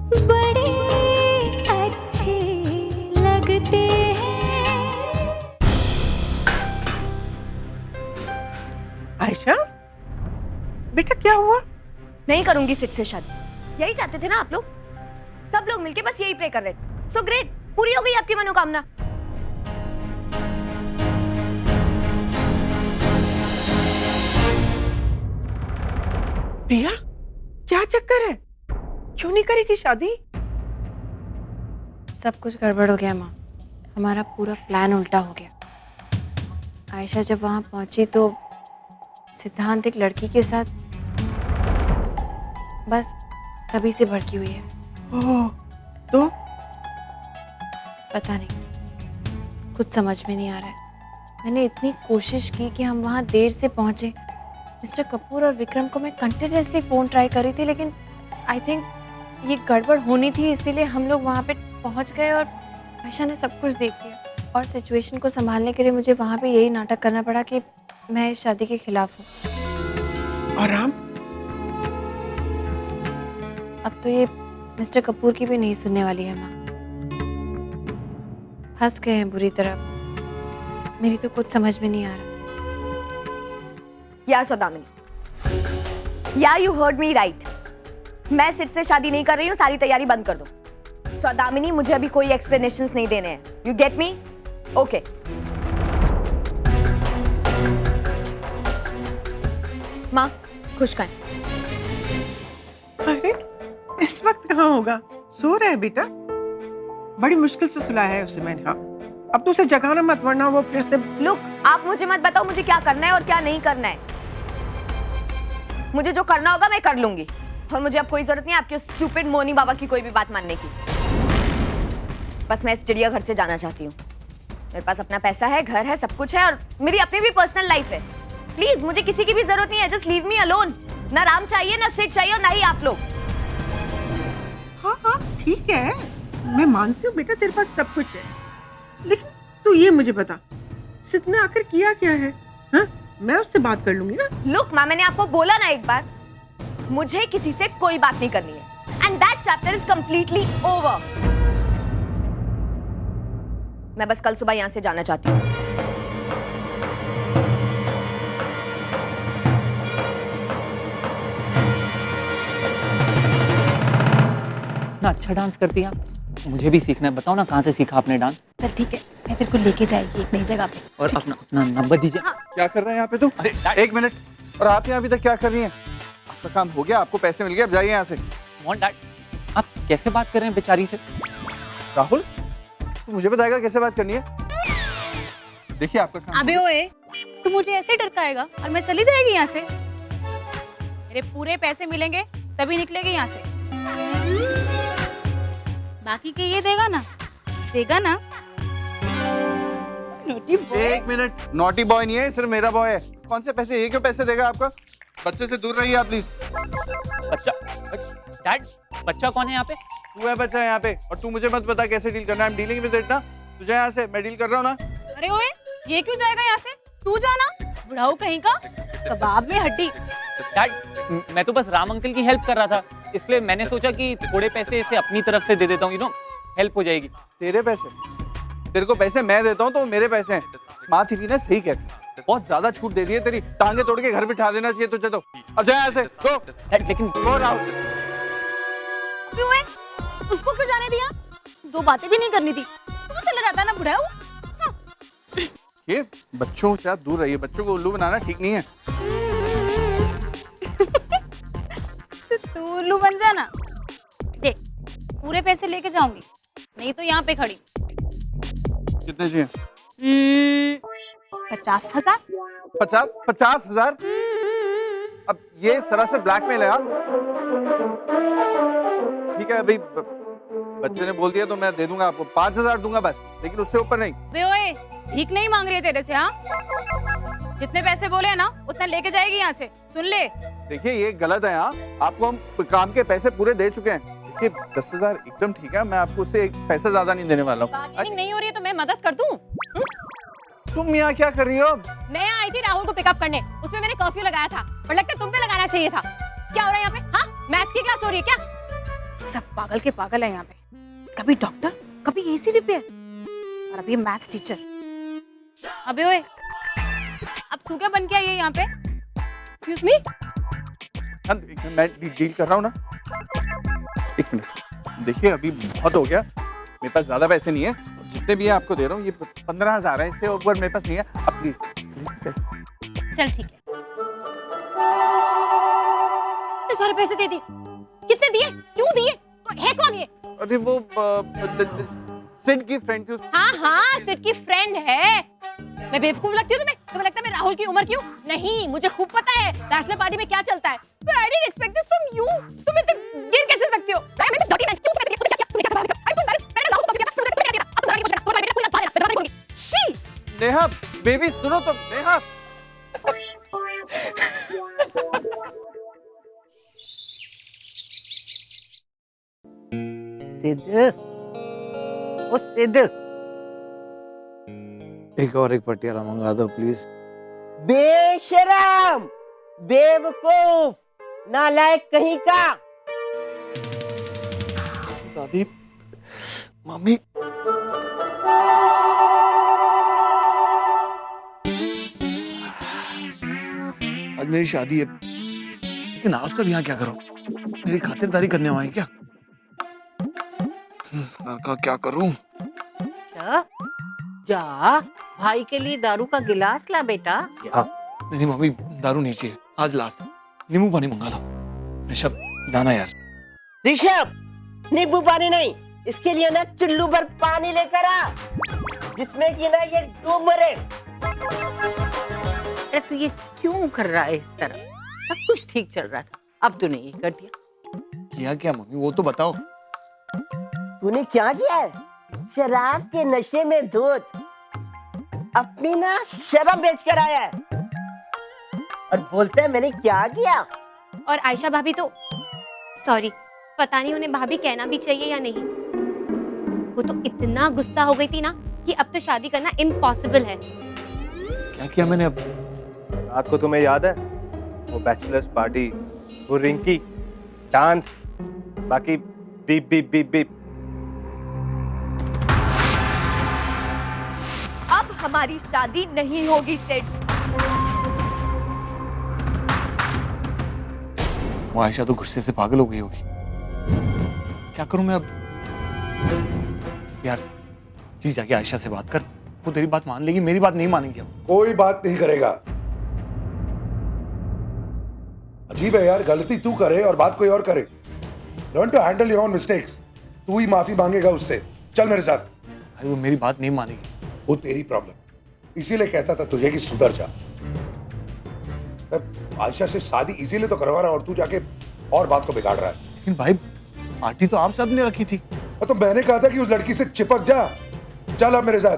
बड़े अच्छे लगते हैं। आयशा, बेटा क्या हुआ? नहीं करूंगी सिड से शादी। यही चाहते थे ना आप लोग? सब लोग मिलके बस यही प्रे कर रहे थे। सो ग्रेट, पूरी हो गई आपकी मनोकामना। प्रिया, क्या चक्कर है? क्यों नहीं करेगी शादी? सब कुछ गड़बड़ हो गया माँ। हमारा पूरा प्लान उल्टा हो गया। आयशा जब वहाँ पहुंची तो सिद्धांत एक लड़की के साथ बस तभी से भड़की हुई है। ओह, तो पता नहीं, कुछ समझ में नहीं आ रहा है। मैंने इतनी कोशिश की कि हम वहाँ देर से पहुँचे। मिस्टर कपूर और विक्रम को मैं कंटिन्यूसली फ़ोन ट्राई करी थी, लेकिन आई थिंक ये गड़बड़ होनी थी, इसीलिए हम लोग वहाँ पे पहुँच गए और आयशा ने सब कुछ देख लिया। और सिचुएशन को संभालने के लिए मुझे वहाँ पे यही नाटक करना पड़ा कि मैं इस शादी के खिलाफ हूँ। और राम? अब तो ये मिस्टर कपूर की भी नहीं सुनने वाली है माँ। फंस गए हैं बुरी तरह। मेरी तो कुछ समझ में नहीं आ रहा। या सौदामिनी, या यू हर्ड मी राइट। मैं सिड से शादी नहीं कर रही हूँ, सारी तैयारी बंद कर दो। सौदामिनी, मुझे अभी कोई एक्सप्लेनेशंस नहीं देने हैं। You get me? ओके। माँ, खुश खाएं। अरे, इस वक्त कहाँ होगा? सो रहा है बेटा। बड़ी मुश्किल से सुलाया है उसे मैंने। हाँ, अब तो उसे जगाना मत, वरना वो फिर से। लुक, आप मुझे मत बताओ मुझे क्या करना है और क्या नहीं करना है। मुझे जो करना होगा मैं कर लूंगी, और मुझे अब कोई जरूरत नहीं है आपके स्टूपिड मोनी बाबा की कोई भी बात मानने की। बस मैं इस चिड़ियाघर से जाना चाहती हूँ। मेरे पास अपना पैसा है, घर है, सब कुछ है, और मेरी अपनी भी पर्सनल लाइफ है। प्लीज, मुझे किसी की भी जरूरत नहीं है। Just leave me alone. ना राम चाहिए, ना सिड चाहिए, और ना ही आप लोग। हाँ हाँ, ठीक है, मैं मानती हूँ बेटा, तेरे पास सब कुछ है, लेकिन तू ये मुझे बता, सिद्ध ने आखिर किया क्या है? हाँ, मैं उससे बात कर लूंगी ना। लुक माँ, मैंने आपको बोला ना एक बार, मुझे किसी से कोई बात नहीं करनी है। And that chapter is completely over. मैं बस कल सुबह यहाँ से जाना चाहती हूँ। ना अच्छा डांस करती हैं। मुझे भी सीखना है, बताओ ना कहाँ से सीखा आपने डांस? चल ठीक है, मैं तेरे को लेके जाएगी एक नई जगह पे। और अपना नंबर दीजिए। क्या कर रहे हैं यहाँ पे तुम? अरे एक मिनट, और आप यहाँ अभी तक क्या कर रही हैं? आपका काम हो गया, आपको पैसे मिल गए, अब जाइए यहाँ से। मोहन डैड, आप कैसे बात कर रहे हैं बेचारी से? राहुल, तू मुझे बताएगा कैसे बात करनी है? देखिए आपका काम। अबे ओए, तू मुझे ऐसे डरकाएगा और मैं चली जाएगी यहाँ से? मेरे पूरे पैसे मिलेंगे तभी निकलेगी यहाँ से। बाकी के ये देगा ना? Naughty boy. एक मिनट, नॉटी बॉय नहीं है, सिर्फ मेरा बॉय है। कौन से पैसे? ये क्यों पैसे देगा आपका? बच्चे से दूर रहिए आप प्लीज। बच्चा? डैड, बच्चा कौन है यहाँ पे? तू है बच्चा यहाँ पे, और तू मुझे मत बता कैसे डील करना है। डीलिंग विद इट ना, तुझे यहाँ से, मैं डील कर रहा हूँ ना। अरे ओए, ये क्यों जाएगा यहाँ से? तू जाना, बुढ़ाऊ कहीं का, कबाब में हड्डी। डैड, मैं तो बस राम अंकल की हेल्प कर रहा था, इसलिए मैंने सोचा कि थोड़े पैसे इसे अपनी तरफ से दे देता हूँ, हेल्प हो जाएगी। तेरे पैसे? तेरे को पैसे मैं देता हूँ तो मेरे पैसे हैं। माँ तेरी ने सही कहती, बहुत ज्यादा छूट दे दी है तेरी। टांगे तोड़ के घर बिठा देना चाहिए तुझे तो। अब जा यहाँ से, गो। डैड, लेकिन गो राहुल। क्यों है? उसको क्यों जाने दिया? दो बातें भी नहीं करनी थी, तू चला जाता ना बुढ़ाऊ। ये बच्चों से आप दूर रहिए, बच्चों को उल्लू बनाना ठीक नहीं है। तू उल्लू बन जाना। देख, पूरे पैसे लेके जाऊंगी, नहीं तो यहाँ पे खड़ी। कितने चाहिए? 50,000। 50,000? अब ये सरासर ब्लैकमेल है यार। ठीक है, अभी बच्चे ने बोल दिया तो मैं दे दूंगा आपको। 5,000 दूंगा बस, लेकिन उससे ऊपर नहीं। बे ओए, ठीक नहीं मांग रही तेरे से? हाँ, जितने पैसे बोले हैं ना उतना लेके जाएगी यहाँ से, सुन ले। देखिए ये गलत है। यहाँ आपको हम काम के पैसे पूरे दे चुके हैं। देखिए 10,000 एकदम ठीक है, मैं आपको उससे एक पैसा ज्यादा नहीं देने वाला हूँ। बार्गेनिंग नहीं हो रही है तो मैं मदद कर दूं? तुम यहाँ क्या कर रही हो? मैं आई थी राहुल को पिकअप करने, उसमें मैंने कर्फ्यू लगाया था, पर लगता है तुम पे लगाना चाहिए था। क्या हो रहा है यहाँ पे? हाँ, मैथ्स की क्लास हो रही है क्या? सब पागल के पागल है यहाँ पे, कभी डॉक्टर कभी एसी रिपेयर और अभी मैथ्स टीचर। अबे ओए, अब तू क्या बन के आई है यहाँ पे? Excuse me. मैं डील कर रहा हूँ ना। एक मिनट, देखिए अभी बहुत हो गया, मेरे पास ज्यादा पैसे नहीं है, जितने भी है आपको दे रहा हूँ, ये 15,000 है, इससे ऊपर मेरे पास नहीं है। अब प्लीज चल ठीक है, इतने सारे पैसे दे दिए। कितने दिए, क्यों दिए, है कौन ये? अरे वो सिड की फ्रेंड थी। हाँ हाँ, सिड की फ्रेंड है। मैं बेवकूफ लगती हूँ तुम्हें? तुम्हें लगता है मैं राहुल की उम्र की हूँ? नहीं, मुझे खूब पता है बैचलर पार्टी में क्या चलता है। But I didn't expect this from you. तुम इतने गिर कैसे सकती हो? मैं इस डॉटी क्यों समझती है? तूने क्या कहा? I'm so embarrassed. मैंने राहुल को दिया था, तुमने क्या किया? अब तुम्हारी मुश्किल, तुम्हारी पूरी बात है, मैं बोलूंगी। शी! नेहा बेबी सुनो तो, नेहा। सिद्ध, ओ सिद्ध, एक और एक पटियाला मंगा दो प्लीज। बेशरम, बेवकूफ, नालायक कहीं का। दादी, मम्मी, आज मेरी शादी है, लेकिन आज तक यहाँ क्या करो? मेरी खातिरदारी करने आए क्या? घर का क्या करूं? अच्छा, जा भाई के लिए दारू का गिलास ला बेटा। नहीं मम्मी, दारू नहीं चाहिए, आज लास्ट नींबू पानी मंगा लो। ऋषभ, लाना यार। ऋषभ, नींबू पानी नहीं, इसके लिए ना चुल्लू भर पानी लेकर आ, जिसमें कि ना ये डूब मरे। अरे तू ये क्यों कर रहा है इस तरह? सब कुछ ठीक चल रहा था, अब तूने ये कर दिया। किया क्या मम्मी, वो तो बताओ। तूने क्या किया है? शराब के नशे में धुत अपनी ना शराब बेच कर आया है और बोलता है मैंने क्या किया। और आयशा भाभी तो सॉरी, पता नहीं उन्हें भाभी कहना भी चाहिए या नहीं। वो तो इतना गुस्सा हो गई थी ना कि अब तो शादी करना इम्पॉसिबल है। क्या किया मैंने अब? रात को तुम्हें याद है वो बैचलर्स पार्टी, वो रिंकी, डांस, बाकी बीप बीप बीप बीप। अब हमारी शादी नहीं होगी सिड। वो आयशा तो गुस्से से पागल हो गई होगी। क्या करूं मैं अब? यार प्लीज जाके आयशा से बात कर, वो तेरी बात मान लेगी, मेरी बात नहीं मानेगी अब। कोई बात नहीं करेगा। अजीब है यार, गलती तू करे और बात कोई और करे। Learn to handle your own mistakes. तू ही माफी मांगेगा उससे। चल मेरे साथ। भाई वो मेरी बात नहीं मानेगी। वो तेरी प्रॉब्लम, इसीलिए कहता था तुझे कि सुधर जा। मैं आयशा से शादी इसीलिए तो करवा रहा हूं और तू जाके और बात को बिगाड़ रहा है। लेकिन भाई पार्टी तो आप सब ने रखी थी। तो मैंने कहा था कि उस लड़की से चिपक जा। चल अब मेरे साथ।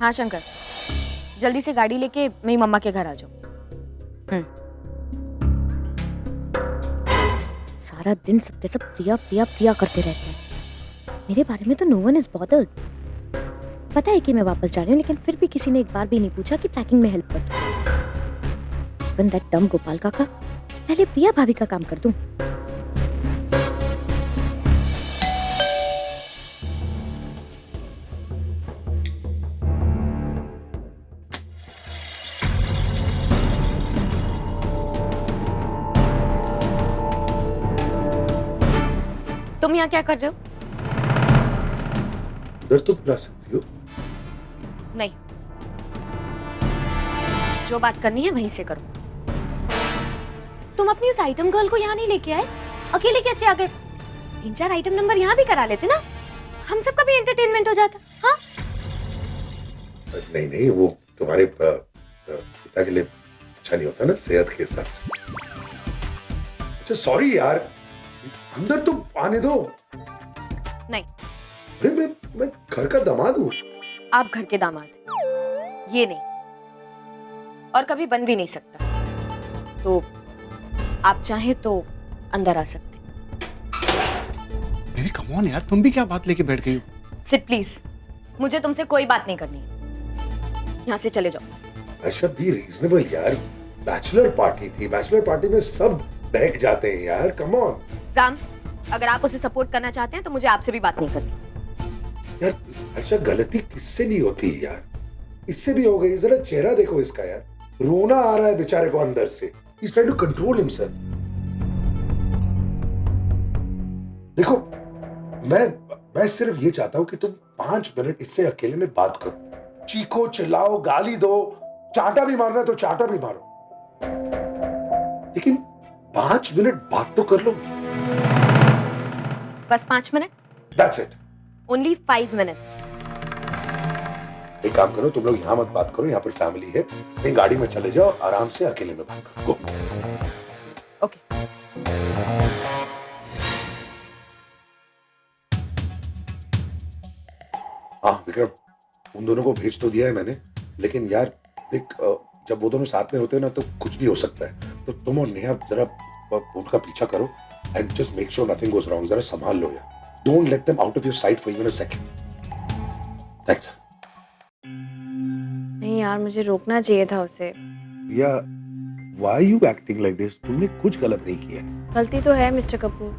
हाँ शंकर, जल्दी से गाड़ी लेके मेरी मम्मा के घर आ जाओ। सारा दिन सबके सब प्रिया प्रिया प्रिया करते रहते हैं। मेरे बारे में तो नो वन इज बॉदर्ड। पता है कि मैं वापस जा रही हूँ, लेकिन फिर भी किसी ने एक बार भी नहीं पूछा कि पैकिंग में हेल्प कर दूं। इवन दैट डम गोपाल काका, पहले प्रिया भाभी का काम कर दूं। तुम यहाँ क्या कर रहे हो? उधर तो बुला सकती हो। नहीं, जो बात करनी है वहीं से करो। तुम अपनी उस आइटम गर्ल को यहाँ नहीं लेके आए? अकेले कैसे आ गए? 3-4 आइटम नंबर यहाँ भी करा लेते ना, हम सबका भी एंटरटेनमेंट हो जाता। हाँ नहीं नहीं, वो तुम्हारे पिता के लिए अच्छा नहीं होता ना सेहत के हिसाब से। अच्छा सॉरी यार, अंदर तो आने दो। नहीं, अरे मैं घर का दामाद हूँ। आप घर के दामाद, ये नहीं, और कभी बन भी नहीं सकता। तो आप चाहे तो अंदर आ सकते। बेबी कम ऑन यार, तुम भी क्या बात लेके बैठ गई हो? सिड प्लीज, मुझे तुमसे कोई बात नहीं करनी है। यहाँ से चले जाओ। आयशा बी रीजनेबल यार, बैचलर पार्टी थी, बैचलर पार्टी में सब बहक जाते हैं यार, कम ऑन। राम, अगर आप उसे सपोर्ट करना चाहते हैं तो मुझे आपसे भी बात नहीं करनी। यार आयशा गलती किससे नहीं होती यार, इससे भी हो गई। जरा चेहरा देखो इसका यार, रोना आ रहा है बेचारे को अंदर से। He's trying to control himself. देखो मैं सिर्फ ये चाहता हूं कि तुम 5 मिनट इससे अकेले में बात करो, चीखो, चिल्लाओ, गाली दो, चांटा भी मारना है तो चांटा भी मारो, लेकिन 5 मिनट बात तो कर लो। बस 5 minute? That's it. Only 5 minutes. एक काम करो, तुम लोग यहाँ मत बात करो, यहाँ पर फैमिली है, कहीं गाड़ी में चले जाओ, आराम से अकेले में बात करो। ओके। हाँ विक्रम, उन दोनों को भेज तो दिया है मैंने, लेकिन यार देख, जब वो दोनों साथ में होते हैं ना तो कुछ भी हो सकता है। तो तुम और नेहा जरा उनका पीछा करो and just make sure nothing goes wrong. जरा संभाल लो यार, don't let them out of your site for even a second. Thanks. नहीं यार, मुझे रोकना चाहिए था उसे। या why you acting like this? तुमने कुछ गलत नहीं किया है। गलती तो है मिस्टर कपूर,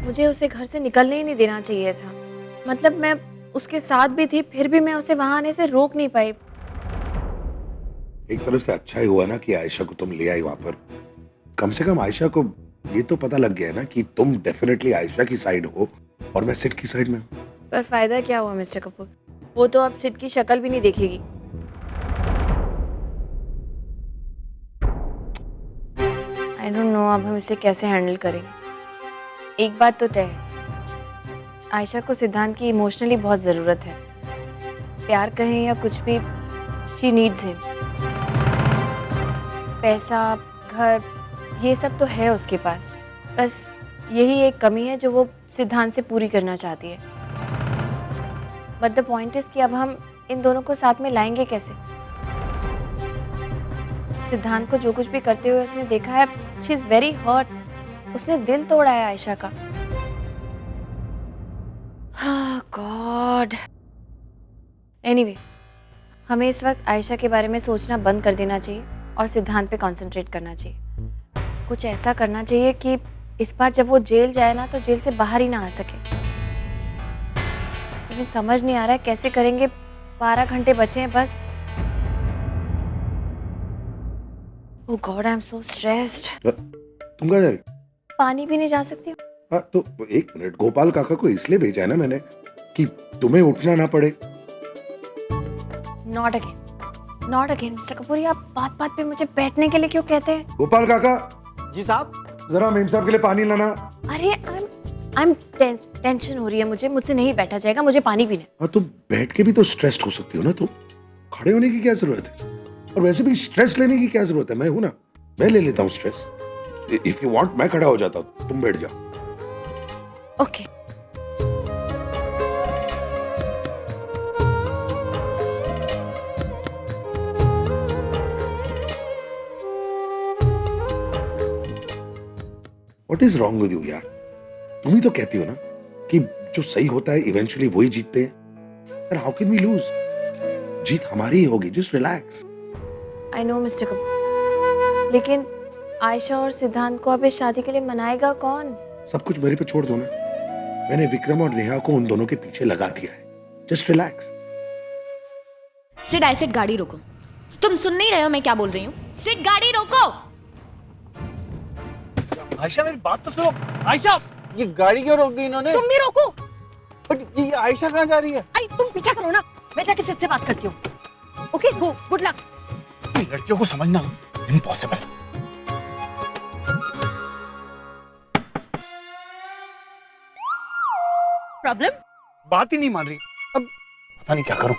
मुझे उसे घर से निकलने ही नहीं देना चाहिए था। मतलब मैं उसके साथ भी थी, फिर भी मैं उसे वहां आने से रोक नहीं पाई। एक तरफ से अच्छा ही हुआ ना कि आयशा को तुम ले आई वहां पर। कम से कम आयशा को ये तो पता लग गया ना कि तुम डेफिनेटली आयशा की साइड हो और मैं सिड की साइड में हूँ। पर फायदा क्या हुआ मिस्टर कपूर, वो तो अब सिड की शक्ल भी नहीं देखेगी। आई डोंट नो अब हम इसे कैसे हैंडल करेंगे। एक बात तो तय है, आयशा को सिद्धांत की इमोशनली बहुत ज़रूरत है। प्यार कहें या कुछ भी, शी नीड्स हिम। पैसा, घर, ये सब तो है उसके पास, बस यही एक कमी है जो वो सिद्धांत से पूरी करना चाहती है। बट द पॉइंट इज कि अब हम इन दोनों को साथ में लाएंगे कैसे? सिद्धांत को जो कुछ भी करते हुए उसने देखा है, शी इज वेरी हर्ट। उसने दिल तोड़ा है आयशा का। गॉड। एनीवे, हमें इस वक्त आयशा के बारे में सोचना बंद कर देना चाहिए और सिद्धांत पे कंसंट्रेट करना चाहिए। कुछ ऐसा करना चाहिए कि इस बार जब वो जेल जाए ना तो जेल से बाहर ही ना आ सके। लेकिन समझ नहीं आ रहा है कैसे करेंगे। 12 घंटे बचे हैं बस। Oh god, I am so stressed. तुम कहाँ जा रही? पानी पीने जा सकती हूँ? हाँ तो 1 मिनट, गोपाल काका को इसलिए भेजा है ना मैंने कि तुम्हें उठना ना पड़े। Not again, not again mister Kapoor, आप बात बात पे मुझे बैठने के लिए क्यों कहते हैं? गोपाल काका। जी साहब। जरा मेम साहब के लिए पानी लाना। अरे आई एम टेंशन हो रही है मुझसे नहीं बैठा जाएगा, मुझे पानी पीना है। हाँ तो बैठ के भी तो स्ट्रेस्ड हो सकती हो ना तुम, खड़े होने की क्या जरूरत है? और वैसे भी स्ट्रेस लेने की क्या जरूरत है? मैं हूं ना, मैं ले लेता हूँ स्ट्रेस। इफ यू वांट मैं खड़ा हो जाता हूँ, तुम बैठ जाओ। Okay. What is wrong with you यार? तुम ही तो कहती हो ना कि जो सही होता है इवेंचुअली वही जीतते हैं। यार how can we lose? जीत हमारी ही होगी, just relax. I know mister Kapoor, लेकिन आयशा और सिद्धांत को अब इस शादी के लिए मनाएगा कौन? सब कुछ मेरे पे छोड़ दो ना। मैंने विक्रम और नेहा को उन दोनों के पीछे लगा दिया है। Just relax. Sid, I said गाड़ी रोको। तुम सुन नहीं रहे हो मैं क्या बोल रही हूँ? सिड, गाड़ी रोको। आयशा मेरी बात तो सुनो। आयशा, ये गाड़ी क्यों रोक दी इन्होंने? तुम भी रोको। बट ये आयशा कहाँ जा रही है? आई तुम पीछा करो ना, मैं जाके सिद से बात करती हूँ। Okay go, good luck. लड़कियों को समझना इम्पॉसिबल। प्रॉब्लम? बात ही नहीं मान रही। अब पता नहीं क्या करूं।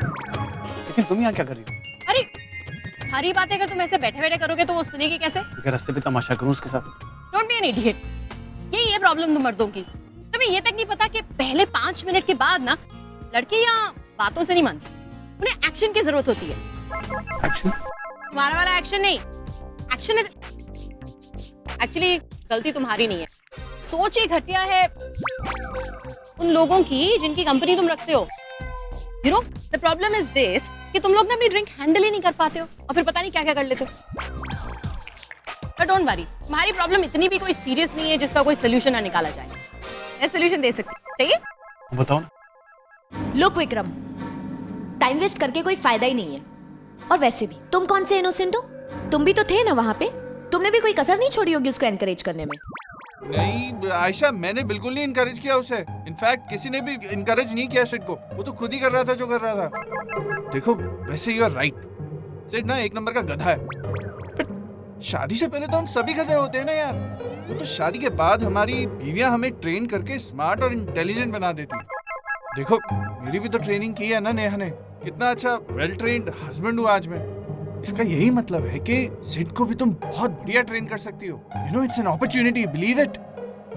लेकिन तुम यहाँ क्या कर रही हो? अरे सारी बातें अगर तुम ऐसे बैठे बैठे करोगे तो वो सुनेगी कैसे? क्या रास्ते पे तमाशा करूं उसके साथ? Don't be an idiot. यही है प्रॉब्लम तुम मर्दों की। तुम्हें ये तक नहीं पता कि पहले 5 मिनट के बाद ना लड़के यहाँ बातों से नहीं मानते, उन्हें एक्शन की जरूरत होती है। एक्शन? तुम्हारा वाला एक्शन नहीं, एक्शन इज एक्चुअली गलती तुम्हारी नहीं है। सोच ये घटिया है उन लोगों की जिनकी कंपनी तुम रखते हो। You know, the problem is this कि तुम लोग ना अपनी ड्रिंक हैंडल ही नहीं कर पाते हो और फिर पता नहीं क्या क्या कर लेते हो। But don't worry, तुम्हारी प्रॉब्लम इतनी भी कोई सीरियस नहीं है जिसका कोई सोल्यूशन ना निकाला जाए। मैं सोल्यूशन दे सकती हूँ, चाहिए? बताओ ना। लुक विक्रम, टाइम वेस्ट करके कोई फायदा ही नहीं है। और वैसे भी तुम कौन से इनोसेंट हो? तुम भी तो थे ना वहां पे, तुमने भी कोई कसर नहीं छोड़ी होगी उसको एनकरेज करने में। नहीं आयशा, मैंने बिल्कुल नहीं इनकरेज किया उसे। इनफैक्ट किसी ने भी इनकरेज नहीं किया सिड को, वो तो खुद ही कर रहा था जो कर रहा था। देखो वैसे यू आर राइट, सिड ना एक नंबर का गधा है। बट शादी से पहले तो हम सभी गधे होते हैं ना यार। वो तो शादी के बाद हमारी बीवियां हमें ट्रेन करके स्मार्ट और इंटेलिजेंट बना देती। देखो मेरी भी तो ट्रेनिंग की है ना नेहा ने, कितना अच्छा वेल ट्रेन्ड हस्बैंड हुआ आज मैं। इसका यही मतलब है कि सिड को भी तुम बहुत बढ़िया ट्रेन कर सकती हो। You know it's an opportunity, believe it.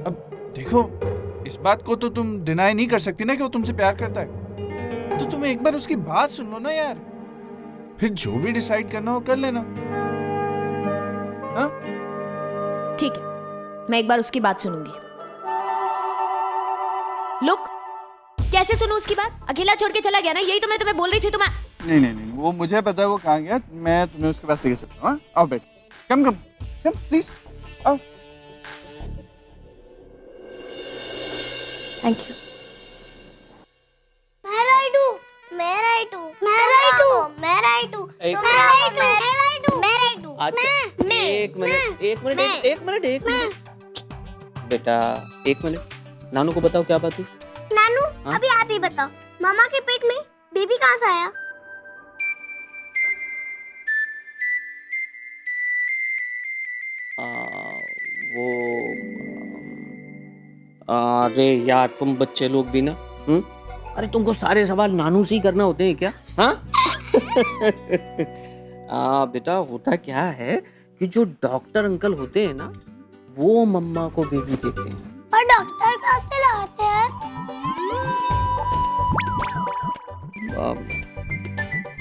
अब देखो इस बात को तो तुम डिनाई नहीं कर सकती ना कि वो तुमसे प्यार करता है, तो तुम एक बार उसकी बात सुन लो ना यार, फिर जो भी डिसाइड करना हो कर लेना। हाँ ठीक है, मैं एक बार उसकी बात सुनूंगी। लुक, कैसे सुनूं उसकी बात? अकेला छोड़ के चला गया ना, यही तो मैं तुम्हें बोल रही थी। तुम्हें नहीं, वो मुझे पता है वो कहाँ गया। मैं तुम्हें उसके पास लेके सकता हूँ। आओ बैठ, कम प्लीज आओ। Thank you. मैं राइट हूँ। एक मिनट बेटा, एक मिनट। नानू को बताओ क्या बात हुई। नानू, हाँ? अभी आप ही बताओ, मामा के पेट में बेबी कहाँ से आया? वो अरे यार तुम बच्चे लोग भी ना, अरे तुमको सारे सवाल नानू से ही करना होते हैं क्या? हाँ बेटा, होता क्या है कि जो डॉक्टर अंकल होते हैं ना, वो मम्मा को बेबी देते हैं। और डॉक्टर कहाँ से लाते हैं?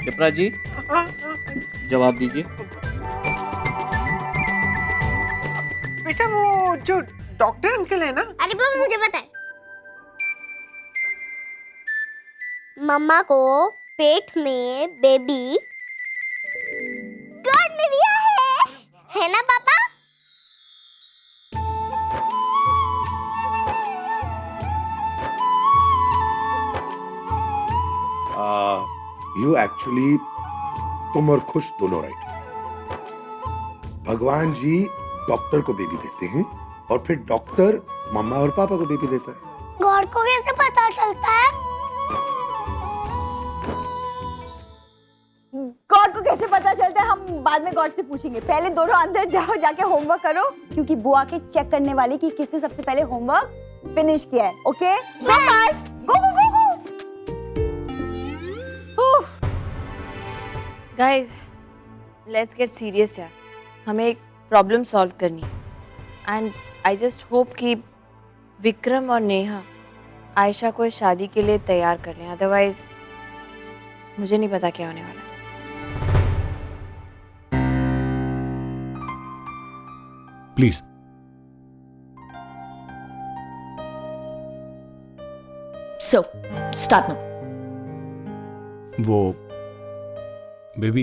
चिपरा जी जवाब दीजिए। बेटा वो जो डॉक्टर अंकल है ना, अरे पापा मुझे पता है, मम्मा को पेट में बेबी गॉड ने दिया है ना पापा? यू एक्चुअली, तुम और खुश दोनों राइट। भगवान जी डॉक्टर को बेबी देते हैं और फिर डॉक्टर मम्मा और पापा को बेबी देता है। गॉड को कैसे पता चलता है? गॉड को कैसे पता चलता है हम बाद में गॉड से पूछेंगे। पहले दोनों अंदर जाओ, जाके होमवर्क करो, क्योंकि बुआ के चेक करने वाली कि किसने सबसे पहले होमवर्क फिनिश किया है। Okay, go fast, go go go go. Guys, let's get serious यार। हमें एक प्रॉब्लम सॉल्व करनी है एंड आई जस्ट होप कि विक्रम और नेहा आयशा को इस शादी के लिए तैयार कर लें, अदरवाइज मुझे नहीं पता क्या होने वाला। Please so start now. वो baby,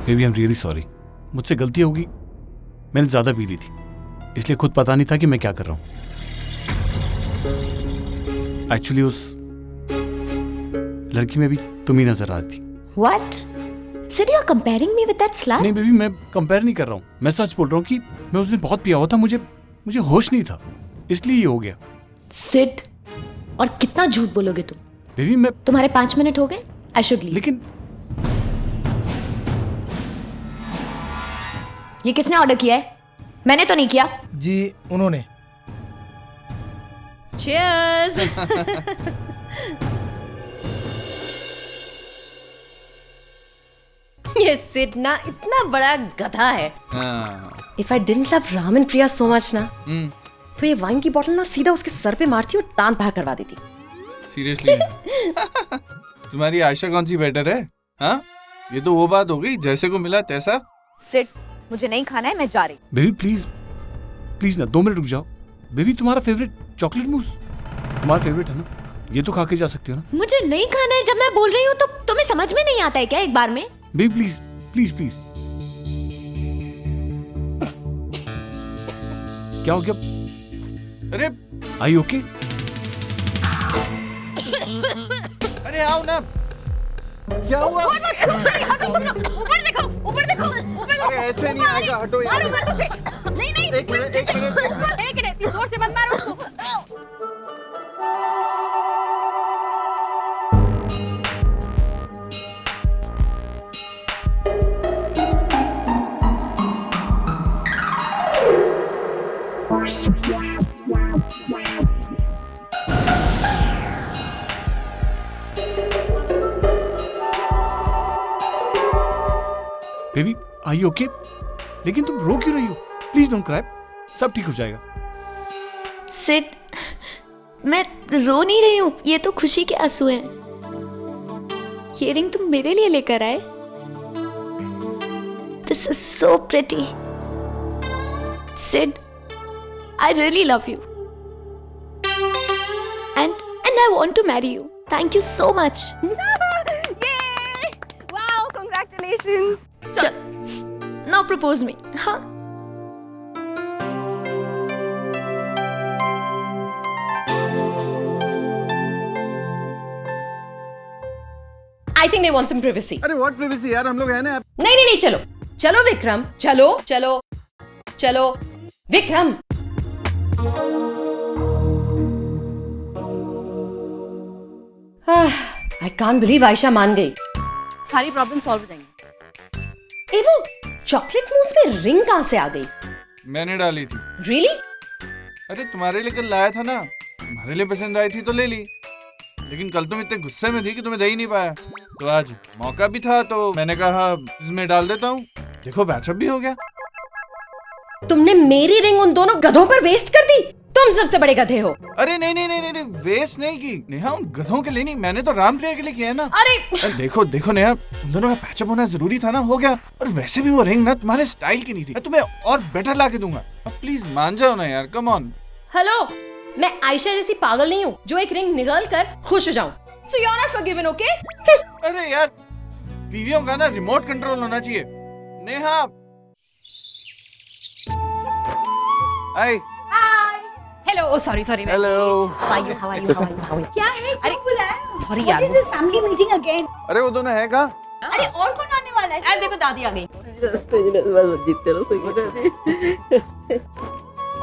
baby I am really sorry, मुझसे गलती होगी। मैंने ज्यादा पी ली थी, इसलिए खुद पता नहीं था कि मैं क्या कर रहा हूँ। एक्चुअली उस लड़की में भी तुम ही नजर आ रही थी। What? Sid, you're comparing me with that slut? नहीं बेबी, मैं कंपेयर नहीं कर रहा हूँ, मैं सच बोल रहा हूँ कि मैं उस दिन बहुत पिया हुआ था, मुझे होश नहीं था, इसलिए ये हो गया। Sid, और कितना झूठ बोलोगे तुम? बेबी मैं, तुम्हारे 5 मिनट हो गए, I should leave. लेकिन ये किसने ऑर्डर किया है? मैंने तो नहीं किया। जी उन्होंने। Cheers! ये सिड ना इतना बड़ा गधा है। If I didn't love Raman Priya so much ना, तो ये वाइन की बोतल ना सीधा उसके सर पे मारती और दांत बाहर करवा देती। सीरियसली तुम्हारी आयशा कौन सी बेटर है? हाँ, ये तो वो बात हो गई, जैसे को मिला तैसा। सिड, मुझे नहीं खाना है, मैं जा रही। बेबी प्लीज, प्लीज ना 2 मिनट रुक जाओ। बेबी तुम्हारा फेवरेट चॉकलेट मूस तुम्हारा फेवरेट है ना, ये तो खा के जा सकती हो ना। मुझे नहीं खाना है, जब मैं बोल रही हूँ तो तुम्हें समझ में नहीं आता है क्या एक बार में? Baby please please please. क्या हो गया? अरे आई ओके? अरे आओ ना, क्या हुआ? ऊपर देखो, ऊपर देखो, ऊपर देखो। अरे ऐसे नहीं आएगा, हटो यार। मारो मत उसे। नहीं नहीं, एक मिनट, एक मिनट। एक मिनट, जोर से मत मारो उसको। Baby I okay? लेकिन तुम रो क्यों रही हो? प्लीज डोंट क्राई, सब ठीक हो जाएगा। सिड, मैं रो नहीं रही हूँ, ये तो खुशी के आंसू हैं। ये रिंग तुम मेरे लिए लेकर आए। This is so pretty. Sid, I really love you and I want to marry you. Thank you so much. Wow, congratulations. Now propose me. हाँ, I think they want some privacy. अरे व्हाट प्राइवेसी यार, हम लोग हैं ना। नहीं नहीं नहीं, चलो चलो विक्रम, चलो चलो चलो Vikram. I can't believe Ayesha मान गई। सारी प्रॉब्लम सॉल्व हो जाएंगी। ए वो चॉकलेट मूस में रिंग कहाँ से आ गई? मैंने डाली थी। रियली? अरे तुम्हारे लिए कल लाया था ना, तुम्हारे लिए पसंद आई थी तो ले ली। लेकिन कल तुम इतने गुस्से में थी कि तुम्हें दे ही नहीं पाया, तो आज मौका भी था तो मैंने कहा इसमें डाल देता हूँ। देखो बैचअप भी हो गया। तुमने मेरी रिंग उन दोनों गधों पर वेस्ट कर दी। तुम सबसे बड़े गधे हो। अरे नहीं नहीं नहीं नहीं, वेस्ट नहीं की नेहा, उन गधों के लिए नहीं, मैंने तो राम प्रिया के लिए किया है ना। अरे देखो देखो नेहा, उन दोनों का पैचअप होना जरूरी था ना, हो गया। और वैसे भी वो रिंग ना तुम्हारे स्टाइल की नहीं थी, मैं तुम्हें और बेटर ला के दूंगा। अब प्लीज मान जाओ ना यार, कम ऑन। हेलो, मैं आयशा जैसी पागल नहीं हूँ जो एक रिंग निकाल कर खुश हो जाऊं। So you're not forgiven, okay? अरे यार, बीवियों का ना रिमोट कंट्रोल होना चाहिए। Neha, hi. Hello, sorry sorry. Hello. How are you? How are you? How are you? How are you? क्या है? अरे बोला है? सॉरी What यार। is this family meeting again? अरे वो दोनों है कहाँ? अरे और कौन आने वाला है? अरे देखो दादी आ गई।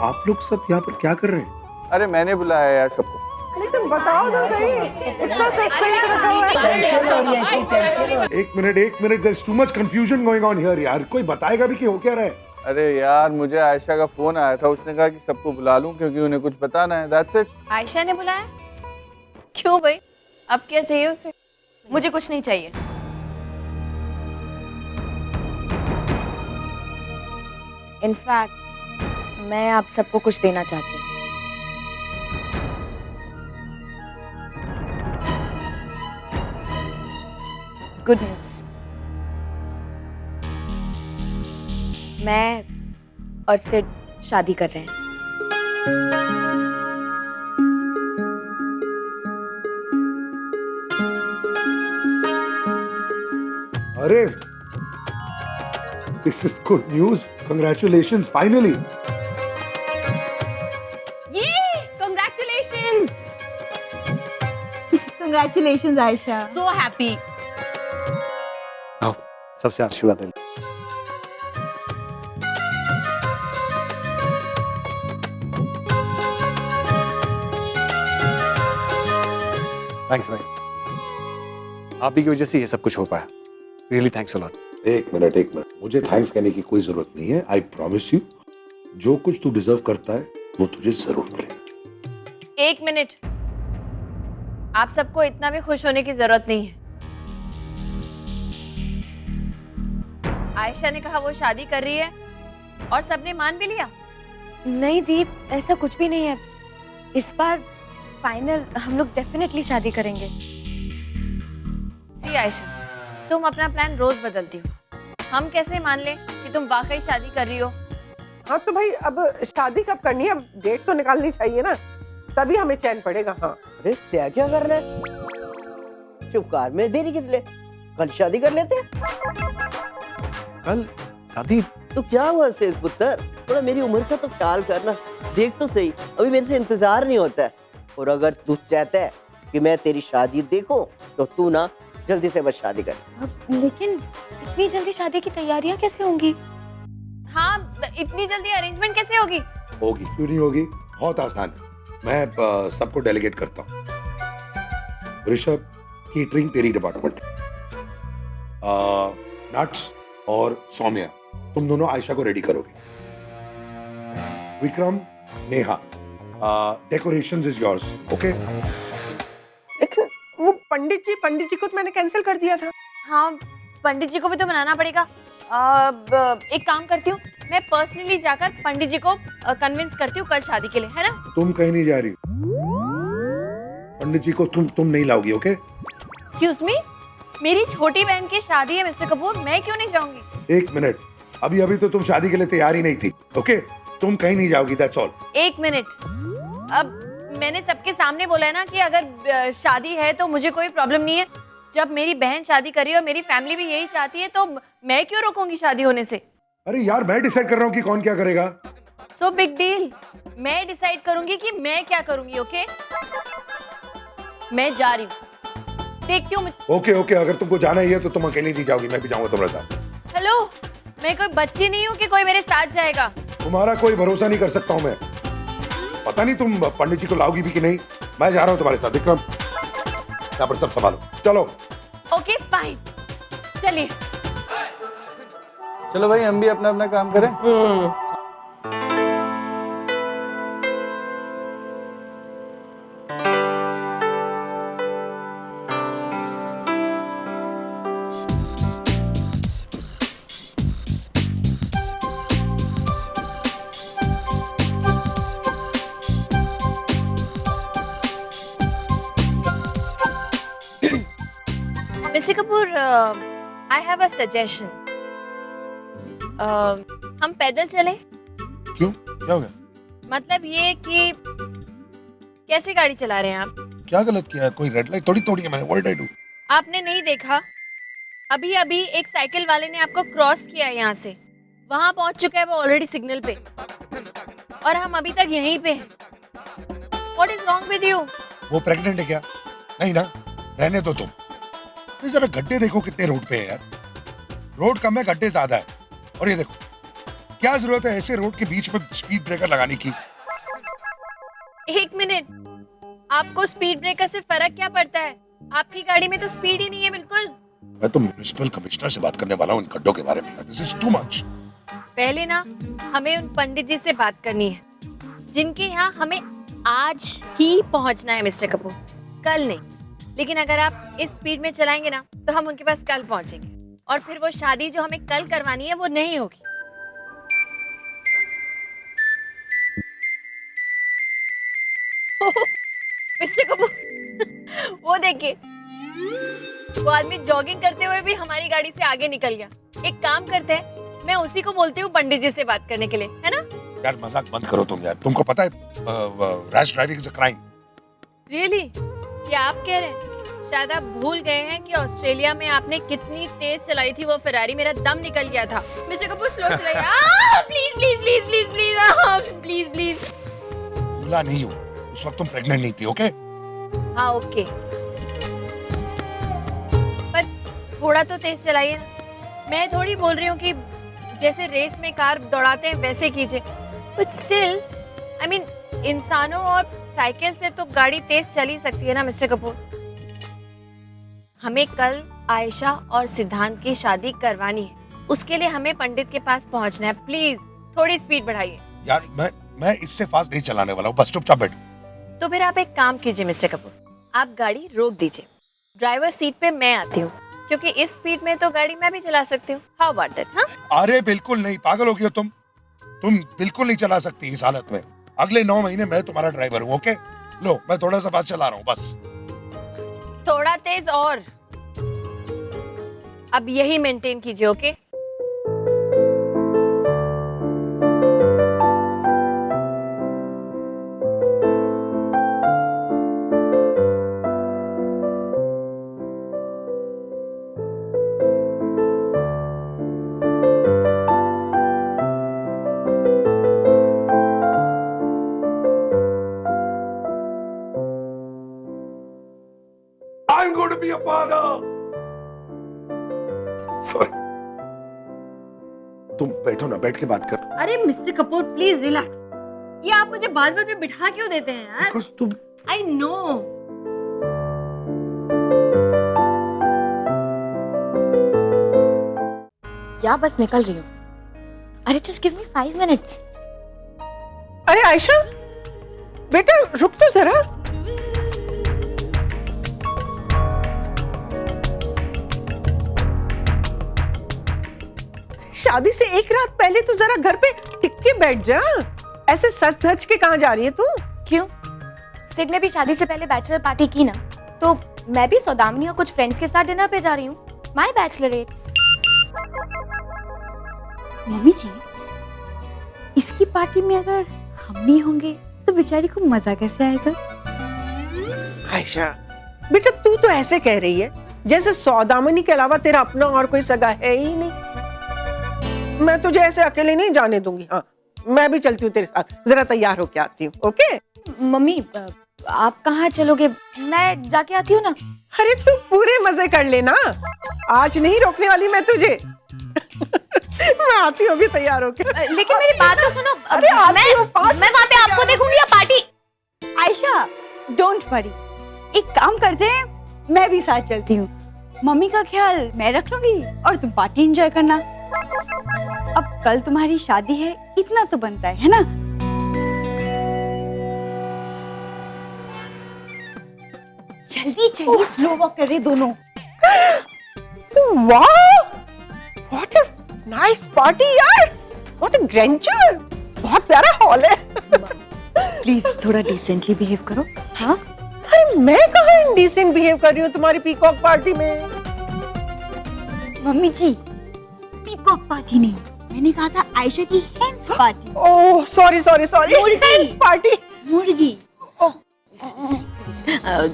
आप लोग सब यहाँ पर क्या कर रहे हैं? अरे मैंने बुलाया यार सबको। लेकिन बताओ तो सही, इतना सस्पेंस रखा हुआ है। एक minute there's too much confusion going on here यार, कोई बताएगा भी कि हो क्या रहा है? अरे यार, मुझे आयशा का फोन आया था, उसने कहा कि सबको बुला लूं क्योंकि उन्हें कुछ बताना है। That's it। आयशा ने बुलाया? क्यों भाई, अब क्या चाहिए उसे? मुझे कुछ नहीं चाहिए। इनफैक्ट मैं आप सबको कुछ देना चाहती हूँ। गुड न्यूज़, मैं और सिड शादी कर रहे हैं। अरे this is good news, congratulations, finally। Congratulations! Congratulations, Aisha. So happy. आओ सबसे आशीर्वाद ले। थैंक्स भाई, आप ही की वजह से ये सब कुछ हो पाया। Really thanks a lot. एक मिनट, मुझे थैंक्स कहने की कोई जरूरत नहीं है। आई प्रॉमिस यू, जो कुछ तू डिजर्व करता है वो तुझे जरूर मिलेगा। एक मिनट, आप सबको इतना भी खुश होने की जरूरत नहीं है। आयशा ने कहा वो शादी कर रही है और सबने मान भी लिया। नहीं दीप, ऐसा कुछ भी नहीं है। इस बार फाइनल हम लोग डेफिनेटली शादी करेंगे। सी आयशा, तुम अपना प्लान रोज बदलती हो। हम कैसे मान लें कि तुम वाकई शादी कर रही हो हाँ तो भाई अब शादी कब करनी है? अब डेट तो निकालनी चाहिए ना, तभी हमें चैन पड़ेगा। हाँ अरे क्या क्या कर रहे हैं? चुप कार में देरी किस लिए? कल शादी कर लेते हैं। कल शादी? तो क्या हुआ सेठ पुत्र, थोड़ा मेरी उम्र का तो ख्याल करना। देख तो सही, अभी मेरे से इंतजार नहीं होता है। और अगर तू चाहता है कि मैं तेरी शादी देखूं तो तू ना जल्दी से बस शादी कर। लेकिन इतनी जल्दी शादी की तैयारियां कैसे होंगी? हाँ, इतनी जल्दी अरेंजमेंट कैसे होगी? होगी, क्यों नहीं होगी? बहुत आसान है। मैं सबको डेलीगेट करता हूँ। ऋषभ, केटरिंग तेरी डिपार्टमेंट, नट्स और सौम्या तुम दोनों आयशा को रेडी करोगे। Vikram, Neha, decorations is yours, okay? वो पंडित जी को तो मैंने कैंसिल कर दिया था। हाँ, पंडित जी को भी तो बनाना पड़ेगा। एक काम करती हूँ, मैं पर्सनली जाकर पंडित जी को कन्विंस करती हूँ कल शादी के लिए, है ना? तुम कहीं नहीं जा रही, पंडित जी को तुम नहीं लाओगी, ओके? एक्सक्यूज मी, मेरी छोटी बहन की शादी है मिस्टर कपूर, मैं क्यों नहीं जाऊंगी? एक मिनट, अभी तो तुम शादी के लिए तैयार ही नहीं थी, ओके? तुम कहीं नहीं जाओगी, दैट्स ऑल। एक मिनट, अब मैंने सबके सामने बोला है ना कि अगर शादी है तो मुझे कोई प्रॉब्लम नहीं है। जब मेरी बहन शादी कर रही है और मेरी फैमिली भी यही चाहती है, तो मैं क्यों रोकूंगी शादी होने से? अरे यार, मैं डिसाइड कर रहा हूँ कि कौन क्या करेगा। सो बिग डील, मैं डिसाइड करूंगी कि मैं क्या करूंगी, ओके? मैं जा रही हूँ, देखती हूँ। ओके, अगर तुमको जाना ही है तो तुम अकेली नहीं जाओगी, मैं भी जाऊंगा तुम्हारे साथ। हेलो, मैं कोई बच्ची नहीं हूँ कि कोई मेरे साथ जाएगा। तुम्हारा कोई भरोसा नहीं कर सकता हूँ मैं। पता नहीं तुम पंडित जी को लाओगी भी कि नहीं। मैं जा रहा हूँ तुम्हारे साथ। विक्रम, यहाँ पर सब संभालो, चलो। ओके फाइन, चलिए। चलो भाई, हम भी अपना अपना काम करें। Mister Kapoor, I have a suggestion. हम पैदल चले? क्यों, क्या हो गया? मतलब ये कि कैसे गाड़ी चला रहे हैं आप? क्या गलत किया है? कोई रेड लाइट थोड़ी तोड़ी है मैंने। What did I do? आपने नहीं देखा, अभी अभी एक साइकिल वाले ने आपको क्रॉस किया है, यहाँ से वहां पहुंच चुका है वो ऑलरेडी सिग्नल पे, और हम अभी तक यहीं पे हैं। What is wrong with you? वो प्रेग्नेंट है क्या? नहीं ना, रहने दो तुम। ये जरा गड्ढे देखो कितने रोड पे है यार। रोड कम है, गड्ढे ज्यादा है। और ये देखो, क्या जरूरत है ऐसे रोड के बीच में स्पीड ब्रेकर लगाने की? एक मिनट, आपको स्पीड ब्रेकर से फर्क क्या पड़ता है? आपकी गाड़ी में तो स्पीड ही नहीं है बिल्कुल। मैं तो म्युनिसिपल कमिश्नर से बात करने वाला हूँ इन गड्ढों के बारे में। This is too much. पहले ना हमें उन पंडित जी से बात करनी है जिनके यहाँ हमें आज ही पहुंचना है मिस्टर कपूर, कल नहीं। लेकिन अगर आप इस स्पीड में चलाएंगे ना तो हम उनके पास कल पहुंचेंगे, और फिर वो शादी जो हमें कल करवानी है वो नहीं होगी। मिस्टर कपूर, वो देखिए, वो आदमी जॉगिंग करते हुए भी हमारी गाड़ी से आगे निकल गया। एक काम करते हैं, मैं उसी को बोलती हूँ पंडित जी से बात करने के लिए, है ना? यार मजाक बंद करो तुम यार। तुमको पता है rash driving is a crime. Really? क्या आप कह रहे हैं? शायद आप भूल गए हैं कि ऑस्ट्रेलिया में आपने कितनी तेज चलाई थी वो फेरारी, मेरा दम निकल गया था। मिस्टर कपूर, स्लो चलाइए। Please please please please please please please. भूला नहीं हूँ, उस वक्त तुम प्रेग्नेंट नहीं थी, ओके? हाँ ओके, पर थोड़ा तो तेज चलाइए ना। मैं थोड़ी बोल रही हूँ कि जैसे रेस में कार दौड़ाते हैं वैसे कीजिए, बट स्टिल आई मीन इंसानों और साइकिल से तो गाड़ी तेज चल ही सकती है ना मिस्टर कपूर। हमें कल आयशा और सिद्धांत की शादी करवानी है, उसके लिए हमें पंडित के पास पहुंचना है। प्लीज थोड़ी स्पीड बढ़ाइए। यार मैं इससे फास्ट नहीं चलाने वाला हूँ, बस चुपचाप बैठो। तो फिर आप एक काम कीजिए मिस्टर कपूर, आप गाड़ी रोक दीजिए, ड्राइवर सीट पे मैं आती हूँ, क्योंकि इस स्पीड में तो गाड़ी मैं भी चला सकती हूँ। How about that? हाँ, अरे बिल्कुल नहीं, पागल हो गई हो तुम बिल्कुल नहीं चला सकती इस हालत में। अगले 9 महीने मैं तुम्हारा ड्राइवर हूँ, ओके? लो, मैं थोड़ा सा फास्ट चला रहा हूँ बस। थोड़ा तेज और। अब यही मेंटेन कीजिए, ओके? your father. Sorry. तुम बैठो ना, बैठ के बात कर। अरे मिस्टर कपूर प्लीज रिलैक्स। ये आप मुझे बात बात में बिठा क्यों देते हैं यार? Because तुम आई नो। या बस निकल रही हूँ। अरे जस्ट गिव मी 5 मिनट्स। अरे आयशा, बेटा रुक तो जरा। शादी से एक रात पहले तो जरा घर पे टिक के बैठ जा। ऐसे सच धज के कहाँ जा रही है तू? क्यों? सिड ने भी शादी से पहले बैचलर पार्टी की ना, तो मैं भी सौदामिनी और कुछ फ्रेंड्स के साथ डिनर पे जा रही हूँ। My Bachelorette. मम्मी जी, इसकी पार्टी में अगर हम नहीं होंगे तो बेचारी को मजा कैसे आएगा? आयशा बेटा, तू तो ऐसे कह रही है जैसे सौदामिनी के अलावा तेरा अपना और कोई सगा है ही नहीं। मैं तुझे ऐसे अकेले नहीं जाने दूंगी। हाँ, मैं भी चलती हूँ तेरे साथ। जरा तैयार होके आती हूँ। ओके मम्मी, आप कहाँ चलोगे? मैं जाके आती हूँ ना। अरे तू पूरे मजे कर लेना, आज नहीं रोकने वाली मैं तुझे। मैं आती हूँ अभी तैयार होके। लेकिन मेरी बात तो सुनो। अरे मैं वहाँ पे आपको देखूंगी या पार्टी? आयशा डोंट वरी, एक काम करते हैं, मैं भी साथ चलती हूँ। मम्मी का ख्याल मैं रख लूंगी और तुम पार्टी एंजॉय करना। अब कल तुम्हारी शादी है, इतना तो बनता है ना? जल्दी जल्दी स्लो वॉक कर रहे दोनों। वाह, व्हाट अ नाइस पार्टी यार, व्हाट अ ग्रैंडर। बहुत प्यारा हॉल है। प्लीज थोड़ा डिसेंटली बिहेव करो। हाँ? अरे मैं कहाँ इंडिसेंट बिहेव कर रही हूँ तुम्हारी पीकॉक पार्टी में? मम्मी जी, पीकॉक पार्टी नहीं, मैंने कहा था आयशा की hence party. Oh sorry sorry sorry, hence party. मुर्गी।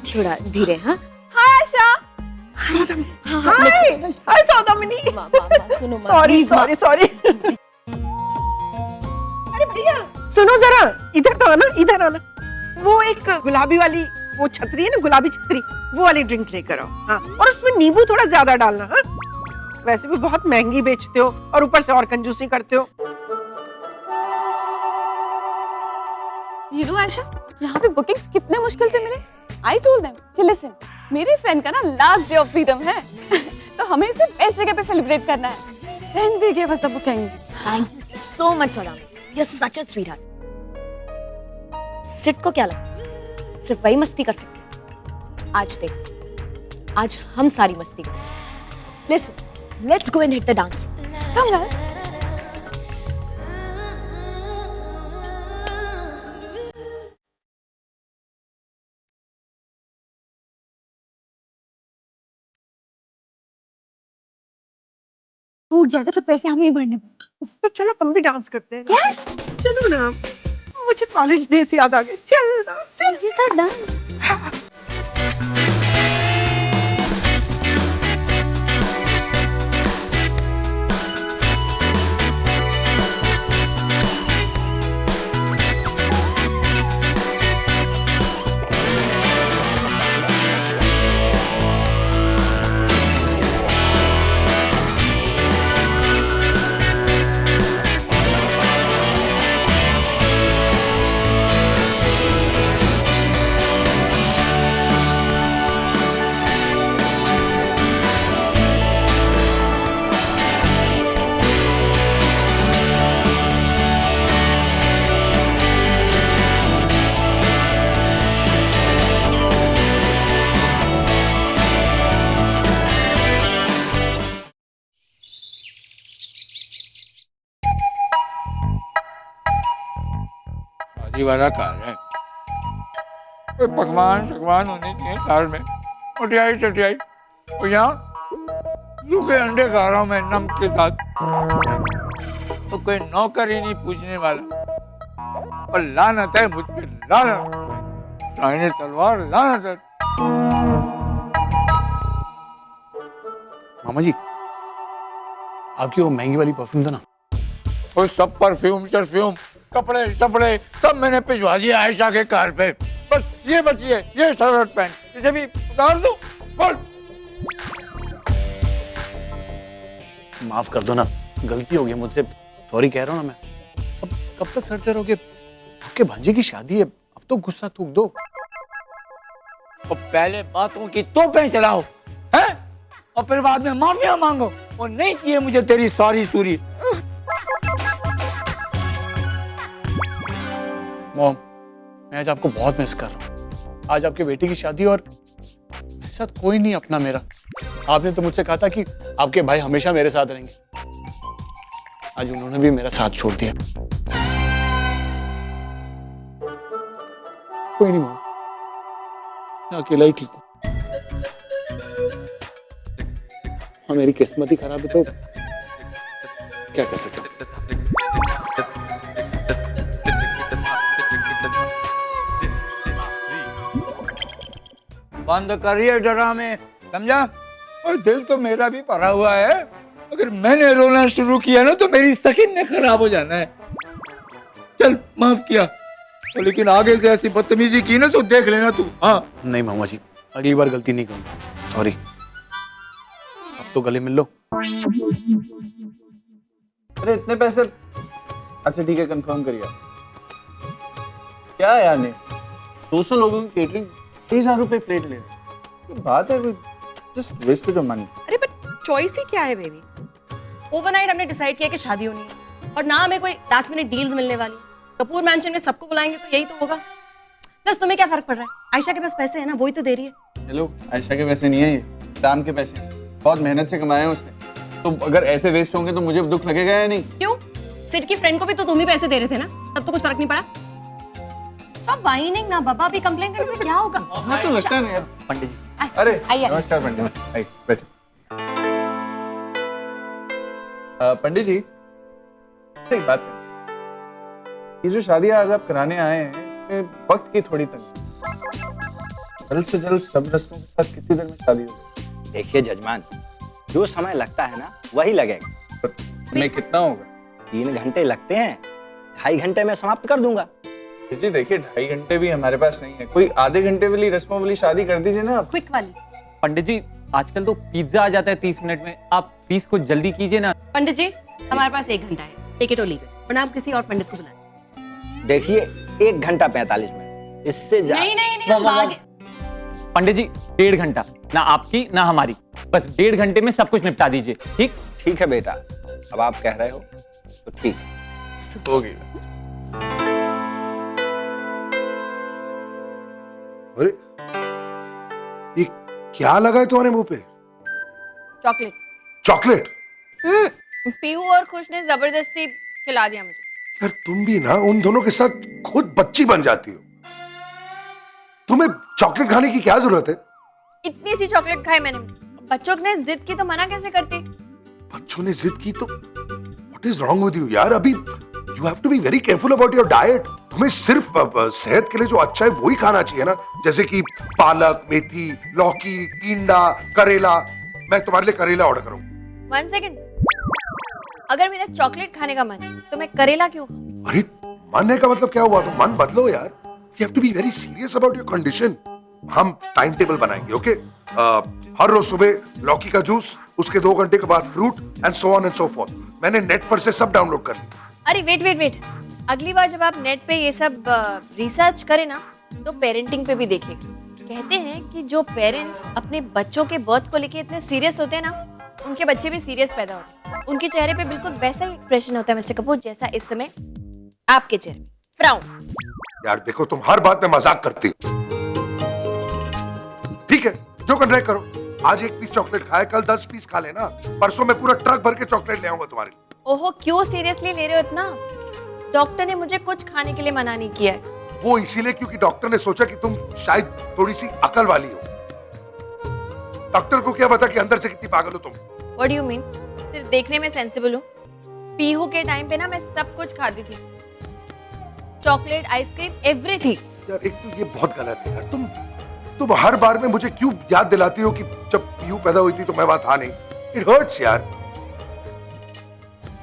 थोड़ा धीरे। हाँ हाय आशा। हाय सौदामिनी। सुनो सॉरी सॉरी सॉरी। अरे भैया सुनो जरा, इधर तो आना, इधर आना। वो एक गुलाबी वाली वो छतरी है ना, गुलाबी छतरी, वो वाली ड्रिंक लेकर आओ। हाँ, और उसमें नींबू थोड़ा ज्यादा डालना। हाँ, वैसे भी बहुत महंगी बेचते हो और ऊपर से और कंजूसी करते हो। You know, आयशा, यहाँ पे बुकिंग्स कितने मुश्किल से मिले। I told them कि listen, मेरी फ्रेंड का ना लास्ट डे ऑफ फ्रीडम है, तो हमें इसे बेस्ट जगह पे सेलिब्रेट करना है। Then they gave us the booking. Thank you so much, Saudamini. You're such a sweetheart. Sid को क्या लगा सिर्फ वही मस्ती कर सकते हैं? आज देख, आज हम सारी मस्ती करें। Listen, let's go and hit the dance floor. Come on. टूट जाएगा तो पैसे हमें ही भरने पड़ेंगे। तो चलो हम भी डांस करते हैं। क्या? चलो ना, मुझे कॉलेज डेज याद आ गए। चल ना, चल। डांस। शादी वाला कार है, कोई पकवान शकवान होने चाहिए कार में, मठियाई चटियाई, और यहाँ सूखे अंडे खा रहा हूँ मैं नमक के साथ, तो कोई नौकर ही नहीं पूछने वाला। और लानत है मुझ पे, लानत, साइने तलवार, लानत है। मामा जी, आपकी वो महंगी वाली परफ्यूम था ना, वो सब परफ्यूम शरफ्यूम कपड़े सपड़े सब मैंने भिजवा दिया आयशा के कार पे। बस ये बची है, ये शर्ट पैंट, इसे भी उतार दूं? बोल। माफ कर दो ना, गलती हो गई मुझसे, सॉरी कह रहा हूँ ना मैं। अब कब तक सड़ते रहोगे? आपके भांजे की शादी है, अब तो गुस्सा थूक दो। और पहले बातों की तोपें चलाओ हैं, और फिर बाद में माफिया मांगो, और नहीं चाहिए मुझे तेरी सॉरी सूरी। मॉम, मैं आज आपको बहुत मिस कर रहा हूँ। आज आपके बेटी की शादी और मेरे साथ कोई नहीं अपना मेरा। आपने तो मुझसे कहा था कि आपके भाई हमेशा मेरे साथ रहेंगे, आज उन्होंने भी मेरा साथ छोड़ दिया। कोई नहीं मॉम, मैं अकेला ही ठीक हूँ। हाँ, मेरी किस्मत ही खराब है तो क्या कर सकता हूँ। बंद करिए ड्रामे, समझा? और दिल तो मेरा भी भरा हुआ है, अगर मैंने रोना शुरू किया ना तो मेरी सकीन ने खराब हो जाना है। चल माफ किया, तो लेकिन आगे से ऐसी बदतमीजी की ना तो देख लेना तू। हाँ नहीं मामा जी, अगली बार गलती नहीं करूंगा, सॉरी। अब तो गले मिल लो। अरे इतने पैसे, अच्छा ठीक है कंफर्म करिए। क्या है यार, ने 200 लोगों की केटरिंग 30,000 रुपए प्लेट ले रहे, बात है जस्ट वेस्ट ऑफ मनी। अरे बट चॉइस ही क्या है बेबी? ओवरनाइट हमने डिसाइड किया कि शादी होनी है, और ना हमें कोई लास्ट मिनट डील्स मिलने वाली। कपूर मैंशन में सबको बुलाएंगे तो यही तो होगा। प्लस तुम्हें क्या फर्क पड़ रहा है? आयशा के पास पैसे है ना, वही तो दे रही है। हेलो, आयशा के पैसे नहीं है, ये दाम के पैसे, बहुत मेहनत से कमाए हैं उसने। तो अगर ऐसे वेस्ट होंगे तो मुझे दुख लगेगा या नहीं? क्यों? सिड की फ्रेंड को भी तो तुम ही पैसे दे रहे थे ना, तब तो कुछ फर्क नहीं पड़ा। स्टॉप वाइनिंग ना बाबा, अभी कंप्लेंट करने से क्या होगा? हाँ तो लगता है ना यार। पंडित जी, अरे आइए। नमस्कार पंडित जी, आइए बैठो। पंडित जी एक बात है, ये जो शादी आज आप कराने आए हैं इसमें वक्त की थोड़ी तंगी, जल्द से जल्द सब रस्मों के साथ कितनी देर में शादी होगी? देखिए जजमान, जो समय लगता है ना वही लगेगा। समय कितना होगा? 3 घंटे लगते हैं, 2.5 घंटे में समाप्त कर दूंगा। जी देखिए 2.5 घंटे भी हमारे पास नहीं है, कोई आधे घंटे वाली रस्मों वाली शादी कर दीजिए ना आप। क्विक वाली। पंडित जी आजकल तो पिज्जा आ जाता है 30 मिनट में, आप प्लीज कुछ जल्दी कीजिए ना। पंडित जी हमारे पास 1 घंटा है, टेक इट और लीव इट, वरना आप किसी और पंडित को बुलाएं। देखिए 1 घंटा 45 मिनट, इससे नहीं नहीं नहीं, हम आगे। पंडित जी 1.5 घंटा, ना आपकी ना हमारी, बस 1.5 घंटे में सब कुछ निपटा दीजिए। ठीक? ठीक है बेटा, अब आप कह रहे हो तो ठीक हो गई। अरे ये क्या लगा है तुम्हारे मुंह पे? चॉकलेट। चॉकलेट? पीहू और खुश ने जबरदस्ती खिला दिया मुझे। यार तुम भी ना उन दोनों के साथ खुद बच्ची बन जाती हो। तुम्हें चॉकलेट खाने की क्या जरूरत है? इतनी सी चॉकलेट खाई मैंने, बच्चों ने जिद की तो मना कैसे करती? बच्चों ने जिद की तो what is wrong with you यार? अभी you have to be very careful about your diet. तुम्हें सिर्फ सेहत के लिए जो अच्छा है वही खाना चाहिए ना, जैसे कि पालक, मेथी, लौकी, टिंडा, करेला। मैं तुम्हारे लिए करेला ऑर्डर करूंगा। 1 सेकंड, अगर मेरा चॉकलेट खाने का मन है तो मैं करेला क्यों खाऊं? अरे मन का मतलब क्या हुआ? तो मन बदलो यार। You have to be very serious about your condition. हम टाइम टेबल बनाएंगे, ओके? हर रोज सुबह लौकी का जूस, उसके 2 घंटे के बाद fruit and so on and so forth. मैंने नेट पर से सब डाउनलोड कर लिया। अरे वेट, अगली बार जब आप नेट पे ये सब रिसर्च करें ना तो पेरेंटिंग पे भी देखें। कहते हैं कि जो पेरेंट्स अपने बच्चों के बर्थ को लेके इतने सीरियस होते हैं ना, उनके बच्चे भी सीरियस पैदा होते हैं। उनके चेहरे पे बिल्कुल वैसा ही एक्सप्रेशन होता है मिस्टर कपूर जैसा इस समय आपके चेहरे पे, फ्राउन। यार देखो तुम हर बात में मजाक करती हो। ठीक है, जो करना है करो। आज 1 पीस चॉकलेट खाए, कल 10 पीस खा लेना, परसों मैं पूरा ट्रक भर के चॉकलेट ले आऊंगा तुम्हारे लिए। ओहो, क्यों सीरियसली ले रहे हो इतना? डॉक्टर ने मुझे कुछ खाने के लिए मना नहीं किया है। वो इसीलिए क्योंकि डॉक्टर ने सोचा कि तुम शायद थोड़ी सी अकल वाली हो। डॉक्टर को क्या पता कि अंदर से कितनी पागल हो तुम। What do you mean? सिर्फ देखने में सेंसिबल हूँ। पीहू के टाइम पे ना मैं सब कुछ खाती थी, चॉकलेट, आइसक्रीम, एवरीथिंग। यार एक तो ये बहुत गलत है यार। तुम हर बार में मुझे क्यों याद दिलाती हो कि जब पीहू पैदा हुई थी तो मैं वहां था नहीं। इट हर्ट्स यार।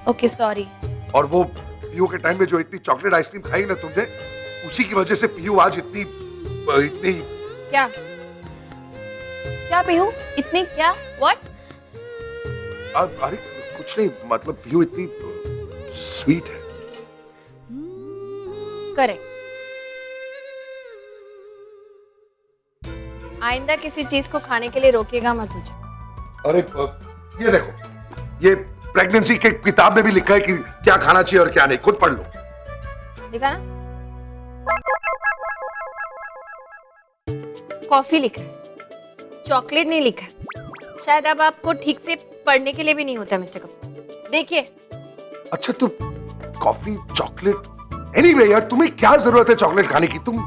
Okay sorry. और वो पीहू के टाइम में जो इतनी चॉकलेट आइसक्रीम खाई ना तुमने, उसी की वजह से पीहू आज इतनी क्या क्या पीहू? इतनी क्या? व्हाट? अरे कुछ कुछ नहीं, मतलब पीहू इतनी स्वीट है। करेक्ट। आइंदा किसी चीज को खाने के लिए रोकिएगा मत मुझे। अरे ये देखो, ये प्रेगनेंसी के किताब में भी लिखा है कि क्या खाना चाहिए और क्या नहीं, खुद पढ़ लो। लिखा ना? कॉफी लिखा है, चॉकलेट नहीं लिखा है। शायद अब आपको ठीक से पढ़ने के लिए भी नहीं होता मिस्टर कपूर। देखिए। अच्छा तो कॉफी चॉकलेट, एनीवे यार तुम्हें क्या जरूरत है चॉकलेट खाने की? तुम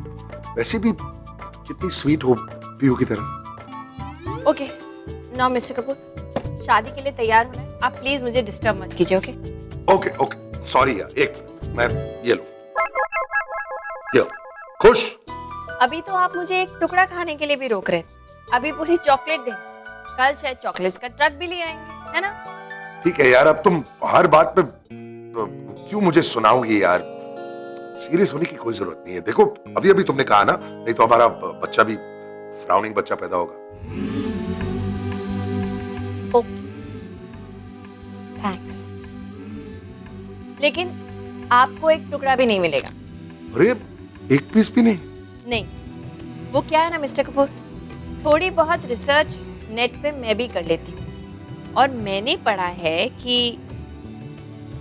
वैसे भी कितनी स्वीट हो पीहू की तरह। ओके नाउ मिस्टर कपूर, शादी के लिए तैयार होना है। आप प्लीज मुझे डिस्टर्ब मत कीजिए। ओके ओके ओके, सॉरी यार, एक मैं ये लो, ये खुश। अभी तो आप मुझे एक टुकड़ा खाने के लिए भी रोक रहे थे, अभी पूरी चॉकलेट दे। कल शायद चॉकलेट्स का ट्रक भी ले आएंगे, है ना? ठीक है यार, अब तुम हर बात पे क्यों मुझे सुनाओगी यार? सीरियस होने की कोई जरूरत नहीं है। देखो अभी अभी तुमने कहा ना, नहीं तो हमारा बच्चा भी फ्राउनिंग बच्चा पैदा होगा। ओके थैंक्स, लेकिन आपको एक टुकड़ा भी नहीं मिलेगा। अरे एक पीस भी नहीं? नहीं, वो क्या है ना मिस्टर कपूर, थोड़ी बहुत रिसर्च नेट पे मैं भी कर लेती हूँ और मैंने पढ़ा है कि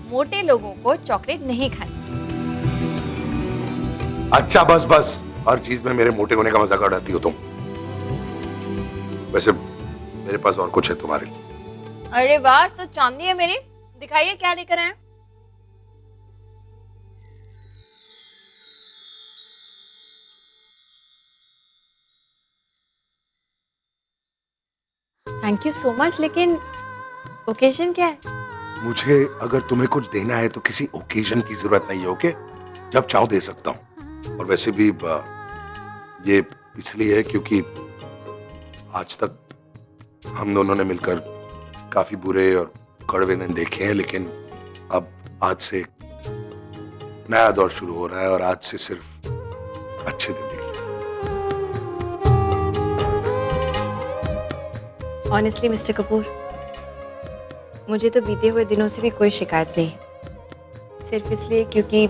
मोटे लोगों को चॉकलेट नहीं खानी चाहिए। अच्छा बस बस, हर चीज में मेरे मोटे होने का मजाक उड़ाती हो तुम। वैसे मेरे पास और कुछ है तुम्हारे लिए। अरे वाह, तो चांदी है मेरी, दिखाइए क्या लेकर आए। थैंक यू सो मच, लेकिन ओकेजन क्या है? मुझे अगर तुम्हें कुछ देना है तो किसी ओकेजन की जरूरत नहीं है, ओके? जब चाहो दे सकता हूँ। और वैसे भी ये इसलिए है क्योंकि आज तक हम दोनों ने मिलकर काफी बुरे और कड़वे दिन देखे हैं, लेकिन अब आज से नया दौर शुरू हो रहा है और आज से सिर्फ अच्छे दिन देखेंगे। ऑनेस्टली मिस्टर कपूर, मुझे तो बीते हुए दिनों से भी कोई शिकायत नहीं, सिर्फ इसलिए क्योंकि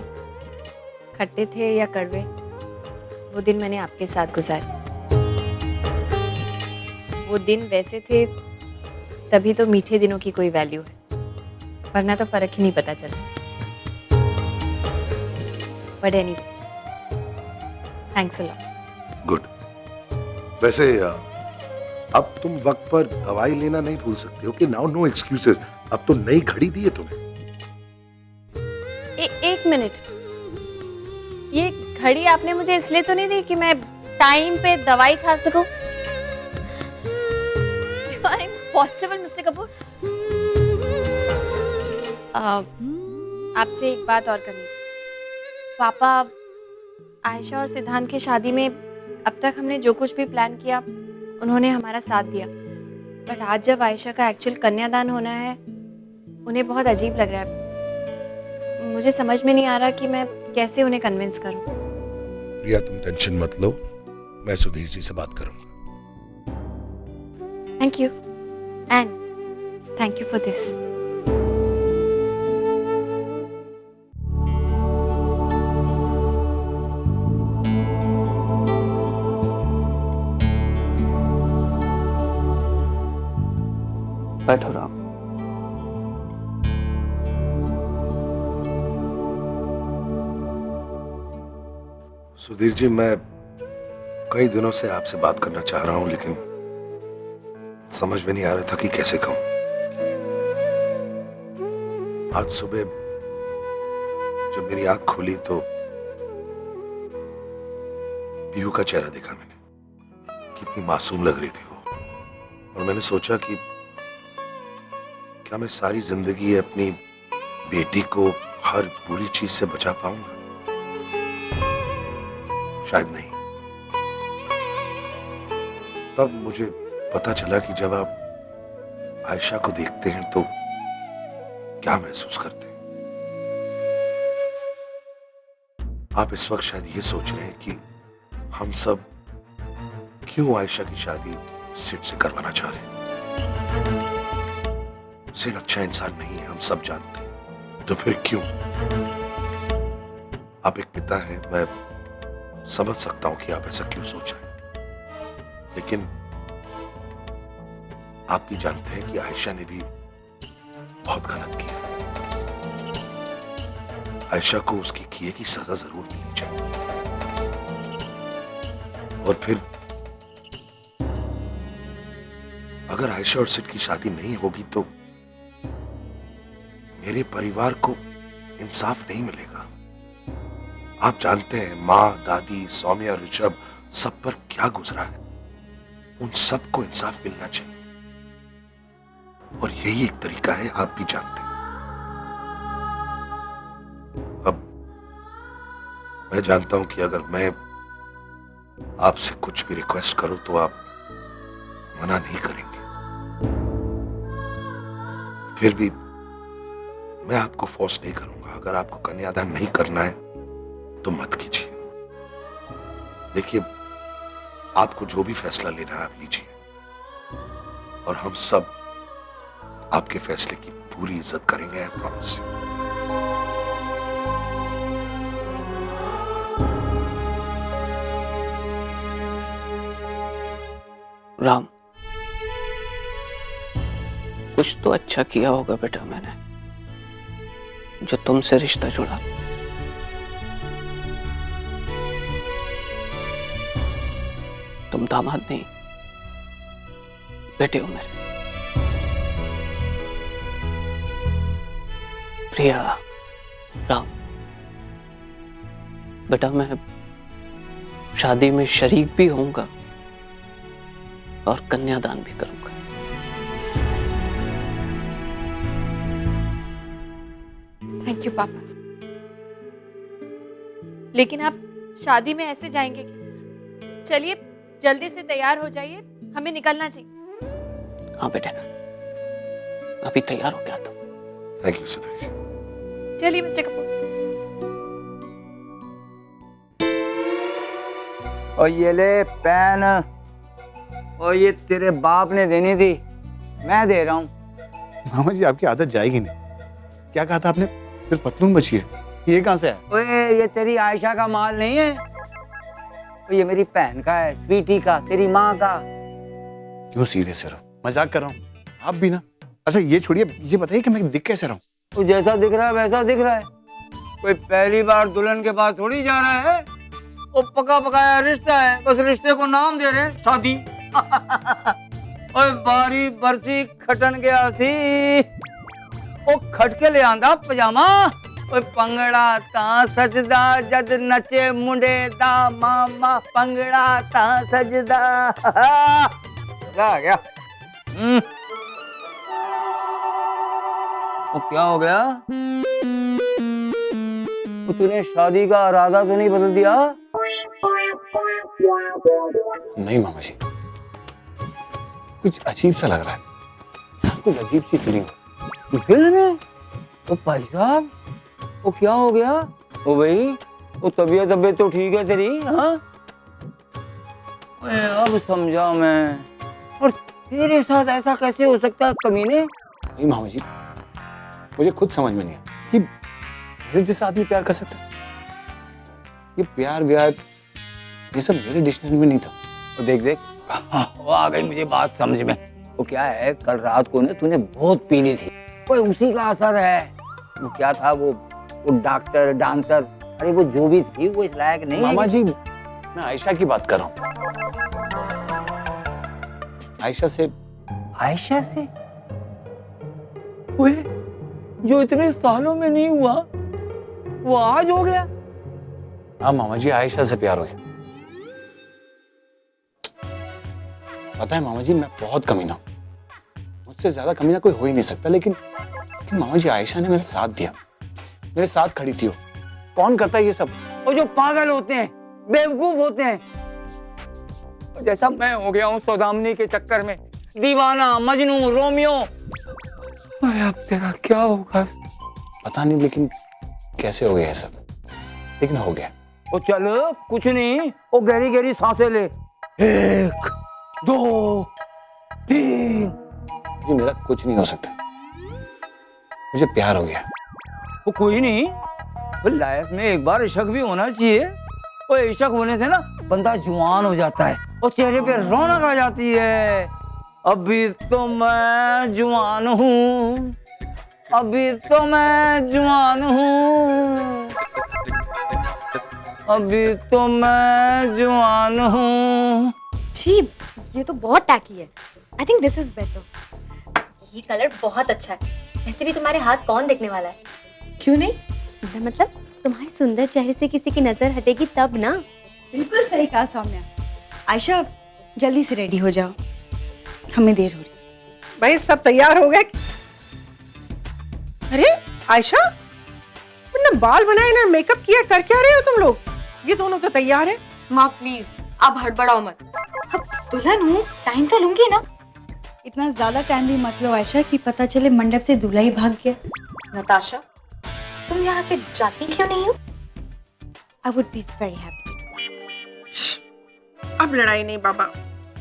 खट्टे थे या कड़वे, वो दिन मैंने आपके साथ गुजारे। वो दिन वैसे थे तभी तो मीठे दिनों की कोई वैल्यू है, वरना तो फर्क ही नहीं पता चलता। But anyway, thanks a lot. Good. वैसे अब तुम वक्त पर दवाई लेना नहीं भूल सकते हो कि नाउ नो एक्सक्यूजेस। अब तो नई घड़ी दी है तुम्हें। एक मिनट, ये घड़ी आपने मुझे इसलिए तो नहीं दी कि मैं टाइम पे दवाई खा सकूं? You are impossible, mister Kapoor. आपसे एक बात और करनी थी। पापा, आयशा और सिद्धांत की शादी में अब तक हमने जो कुछ भी प्लान किया उन्होंने हमारा साथ दिया, बट आज जब आयशा का एक्चुअल कन्यादान होना है उन्हें बहुत अजीब लग रहा है। मुझे समझ में नहीं आ रहा कि मैं कैसे उन्हें कन्विंस करूं। प्रिया तुम टेंशन मत लो, मैं सुधीर जी से बात करूंगा। Thank you and thank you for this. बैठो राम। सुधीर जी, मैं कई दिनों से आपसे बात करना चाह रहा हूं, लेकिन समझ में नहीं आ रहा था कि कैसे कहूं। आज सुबह जब मेरी आंख खुली तो पीहू का चेहरा देखा मैंने। कितनी मासूम लग रही थी वो, और मैंने सोचा कि क्या मैं सारी जिंदगी अपनी बेटी को हर बुरी चीज से बचा पाऊंगा? शायद नहीं। तब मुझे पता चला कि जब आप आयशा को देखते हैं तो क्या महसूस करते हैं। आप इस वक्त शायद ये सोच रहे हैं कि हम सब क्यों आयशा की शादी सिड से करवाना चाह रहे हैं। सिड अच्छा इंसान नहीं है, हम सब जानते हैं। तो फिर क्यों? आप एक पिता हैं, मैं समझ सकता हूं कि आप ऐसा क्यों सोच रहे हैं, लेकिन आप भी जानते हैं कि आयशा ने भी बहुत गलत किया। आयशा को उसकी किए की सजा जरूर मिलनी चाहिए। और फिर अगर आयशा और सिड की शादी नहीं होगी तो मेरे परिवार को इंसाफ नहीं मिलेगा। आप जानते हैं माँ, दादी, सौम्या, ऋषभ सब पर क्या गुजरा है। उन सबको इंसाफ मिलना चाहिए और यही एक तरीका है, आप भी जानते हैं। अब मैं जानता हूं कि अगर मैं आपसे कुछ भी रिक्वेस्ट करूं तो आप मना नहीं करेंगे। फिर भी मैं आपको फोर्स नहीं करूंगा। अगर आपको कन्यादान नहीं करना है तो मत कीजिए। देखिए, आपको जो भी फैसला लेना है आप लीजिए और हम सब आपके फैसले की पूरी इज्जत करेंगे, आई प्रॉमिस। राम, कुछ तो अच्छा किया होगा बेटा मैंने, जो तुमसे रिश्ता जुड़ा। तुम दामाद नहीं, बेटे हो मेरे। प्रिया, राम, बेटा मैं शादी में शरीक भी होऊंगा और कन्यादान भी करूंगा। थैंक यू पापा। लेकिन आप शादी में ऐसे जाएंगे क्या? चलिए जल्दी से तैयार हो जाइए, हमें निकलना चाहिए। हाँ बेटे, अभी तैयार हो गया था। Thank you Sudesh. चलिए मिस्टर कपूर। और ये ले पेन, और ये तेरे बाप ने देनी थी, मैं दे रहा हूँ। मामा जी आपकी आदत जाएगी नहीं। क्या कहा था आपने? सिर्फ पतलून बची है, ये कहाँ से है? ओए ये तेरी आयशा का माल नहीं है, तो ये मेरी बहन का है, स्वीटी का, तेरी माँ का। क्यों सीधे से रहो? मजाक कर रहा हूँ। आप भी ना। अच्छा ये छोड़िए, ये बताइए कि मैं दिख कैसे रहा हूँ? तू जैसा दिख रहा है वैसा दिख रहा है। कोई पहली बार दुल्हन के पास थोड़ी जा रहा है। वो पका पकाया रिश्ता है, बस रिश्ते को नाम दे रहे हैं शादी। ओए बारी बरसी खटन गया सी, ओ खटके ले आंदा पजामा। ओए पंगड़ा ता सजदा जद नचे मुंडे दा मामा, पंगड़ा ता सजदा। मजा आ गया। तो क्या हो गया? तो तूने शादी का इरादा तो नहीं बदल दिया? नहीं मामा जी, कुछ अजीब सा लग रहा है, कुछ अजीब सी फीलिंग। दिल में? तो भाई साहब, वो क्या हो गया? ओ भाई, वो तबीयत तो ठीक है तेरी? हाँ, अब समझा मैं। और तेरे साथ ऐसा कैसे हो सकता है कमीने? नहीं मामा जी, मुझे खुद समझ में नहीं आया कि मेरे जैसा आदमी प्यार कर सकता है। ये प्यार व्यार ये सब मेरे डिक्शनरी में नहीं था। तो देख देख, वो आ गई मुझे बात समझ में। वो क्या है, कल रात को ना तूने बहुत पी ली थी, वो उसी का असर है। वो क्या था, वो डॉक्टर, डांसर, अरे वो जो भी थी वो इस लायक नहीं। मामा जी, मैं आयशा की बात कर रहा हूँ। आयशा से। आयशा से? ओए, जो इतने सालों में नहीं हुआ वो आज हो गया। हाँ मामा जी, आयशा से प्यार हो गया। पता है मामा जी, मैं बहुत कमीना हूं, मुझसे ज्यादा कमीना कोई हो ही नहीं सकता। लेकिन मामा जी, आयशा ने मेरा साथ दिया, मेरे साथ खड़ी थी। वो कौन करता है ये सब? वो जो पागल होते हैं, बेवकूफ होते हैं। जैसा मैं हो गया हूँ सौदामिनी के चक्कर में, दीवाना, मजनू, रोमियो। अब तेरा क्या होगा? पता नहीं, लेकिन कैसे हो गया ये सब, लेकिन हो गया। वो चल, कुछ नहीं, वो गहरी गहरी सांसें ले। 1 2 3। जी मेरा कुछ नहीं हो सकता, मुझे प्यार हो गया। वो कोई नहीं, वो लाइफ में एक बार इश्क भी होना चाहिए। वो इश्क होने से ना बंदा जवान हो जाता है और चेहरे पे रौनक आ जाती है। अभी तो मैं जवान हूँ, अभी तो मैं जवान हूँ, अभी तो मैं जवान हूँ। छी, ये तो बहुत टैकी है। I think this is better. ये कलर बहुत अच्छा है। वैसे भी तुम्हारे हाथ कौन देखने वाला है? क्यों नहीं? मेरा मतलब तुम्हारे सुंदर चेहरे से किसी की नजर हटेगी तब ना। बिल्कुल सही कहा सौम्या। आयशा जल्दी से रेडी हो जाओ, हमें देर हो रही। भाई सब तैयार हो गए? अरे आयशा, तुमने बाल बनाए ना मेकअप किया, कर क्या रहे हो तुम लोग? ये दोनों तो तैयार है। माँ प्लीज आप हड़बड़ाओ मत। अब दुल्हन हूँ, टाइम तो लूंगी ना। इतना ज्यादा टाइम भी मत लो आयशा कि पता चले मंडप से दूल्हा ही भाग गया। नताशा, तुम यहाँ से जाती क्यों नहीं हो? I would be very happy. अब लड़ाई नहीं बाबा।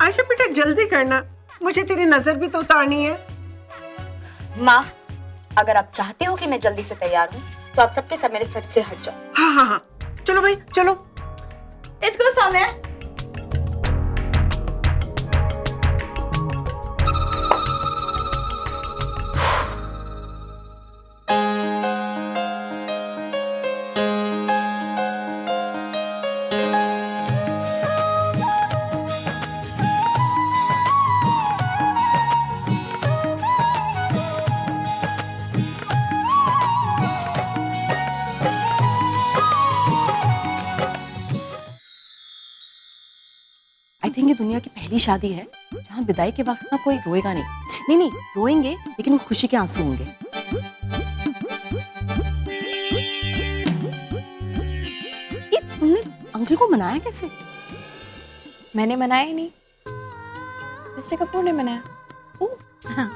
आयशा बेटा जल्दी करना, मुझे तेरी नजर भी तो उतारनी है। माँ, अगर आप चाहते हो कि मैं जल्दी से तैयार हूँ तो आप सबके सब मेरे सर से हट जाओ। हाँ हाँ हाँ, चलो भाई चलो। इसको सौम्या। आई थिंक ये दुनिया की पहली शादी है जहाँ विदाई के वक्त ना कोई रोएगा नहीं। नहीं नहीं, रोएंगे लेकिन वो खुशी के आंसू होंगे। ये तुमने अंकल को मनाया कैसे? मैंने मनाया ही नहीं, मिस्टर कपूर ने मनाया। हाँ।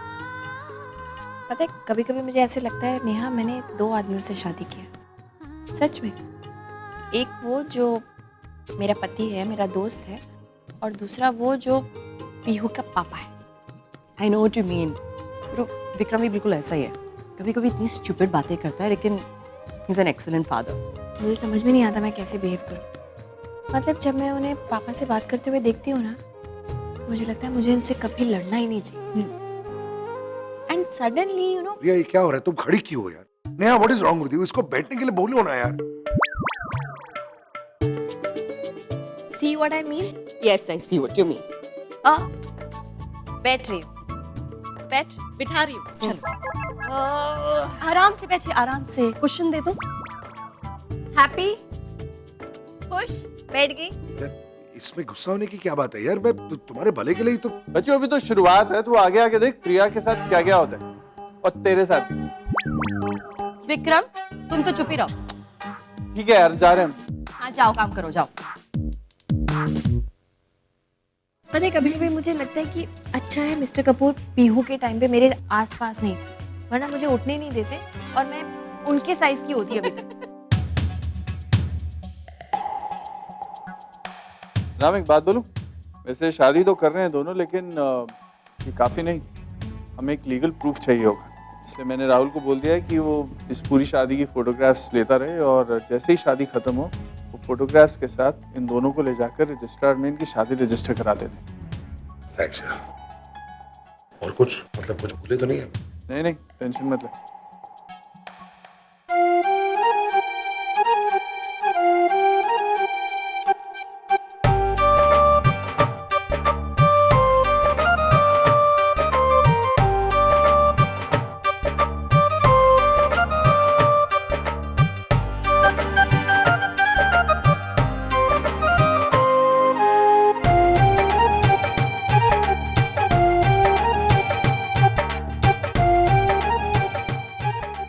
पता है कभी कभी मुझे ऐसे लगता है नेहा मैंने 2 आदमियों से शादी किया, सच में। एक वो जो मेरा पति है, मेरा दोस्त है, और दूसरा वो जो पीहू का पापा है। I know what you mean. Vikram भी बिल्कुल ऐसा ही है। कभी कभी इतनी स्टूपिड बातें करता है लेकिन he is an excellent father. मुझे समझ में नहीं आता मैं कैसे बिहेव करूं। मतलब जब मैं उन्हें पापा से बात करते हुए देखती हूँ ना, तो मुझे लगता है मुझे इनसे कभी लड़ना ही नहीं चाहिए। And suddenly you know. Priya, ये क्या हो रहा है? तुम खड़ी क्यों हो यार? Neha, what is wrong with you? इसको बैठने के लिए बोलो ना यार। See what I mean? Yes, I see what you mean. बैठ रही हूँ, बिठा रही हूँ। चलो आराम से बैठिए, आराम से। क्वेश्चन दे दो। हैप्पी, खुश, बैठ गई। इसमें गुस्सा होने की क्या बात है यार? मैं तुम्हारे भले के लिए ही तो। बच्चों अभी तो शुरुआत है, तू आगे आगे देख प्रिया के साथ क्या क्या होता है और तेरे साथ भी। विक्रम तुम तो चुप ही रहो। ठीक है यार, जा रहे हैं हम। हाँ जाओ, काम करो, जाओ। पता है कभी कभी मुझे लगता है कि अच्छा है मिस्टर कपूर पीहू के टाइम पे मेरे आसपास नहीं, वरना मुझे उठने नहीं देते और मैं उनके साइज की होती अभी तक। राम, एक बात बोलूं? वैसे शादी तो कर रहे हैं दोनों, लेकिन ये काफी नहीं, हमें एक लीगल प्रूफ चाहिए होगा। इसलिए मैंने राहुल को बोल दिया है कि वो इस पूरी शादी की फोटोग्राफ्स लेता रहे और जैसे ही शादी खत्म हो वो फोटोग्राफ्स के साथ इन दोनों को ले जाकर रजिस्ट्रार में इनकी शादी रजिस्टर करा देते। थैंक्स यार। और कुछ मतलब कुछ भूले तो नहीं है? नहीं नहीं, टेंशन मत ले।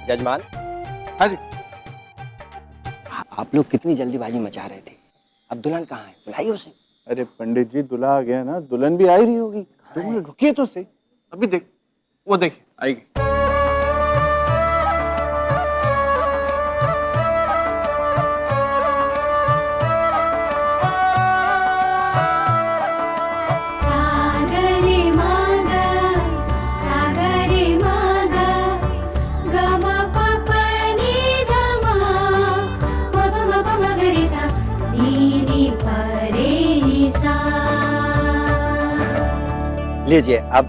जजमान। हाँ जी। आप लोग कितनी जल्दीबाजी मचा रहे थे? अब दुल्हन कहाँ है? बुलाइए उसे। अरे पंडित जी, दूल्हा आ गया ना, दुल्हन भी आ ही रही होगी। तुम रुकिए तो सही, अभी देख, वो देखिए आएगी। सागरे मागा ग लीजिए, अब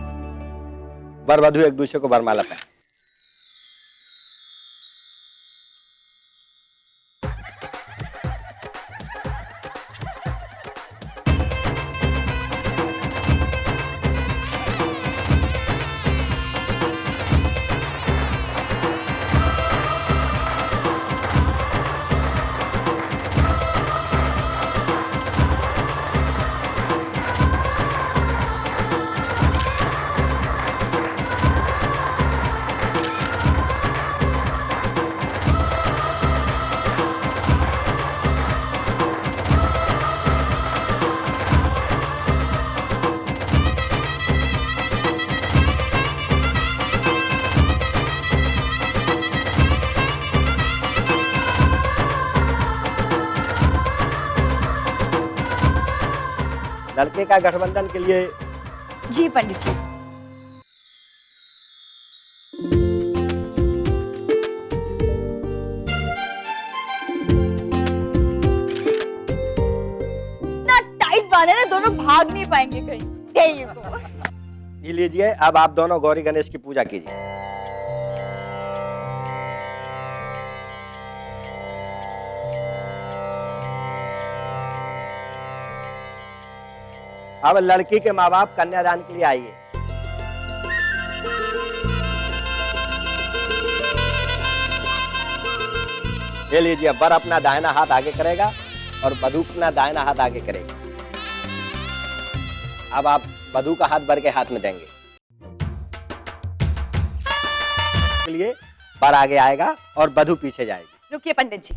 वर वधू एक दूसरे को वरमाला पहनाएं। लड़के का गठबंधन के लिए जी पंडित जी। इतना टाइट बांधा है, दोनों भाग नहीं पाएंगे कहीं। ये लीजिए, अब आप दोनों गौरी गणेश की पूजा कीजिए। अब लड़की के माँ बाप कन्यादान के लिए आइए। ये लीजिए, वर अपना दाहिना हाथ आगे करेगा और वधू अपना दाहिना हाथ आगे करेगी। अब आप वधू का हाथ वर के हाथ में देंगे। के लिए वर आगे आएगा और वधू पीछे जाएगी। रुकिए पंडित जी,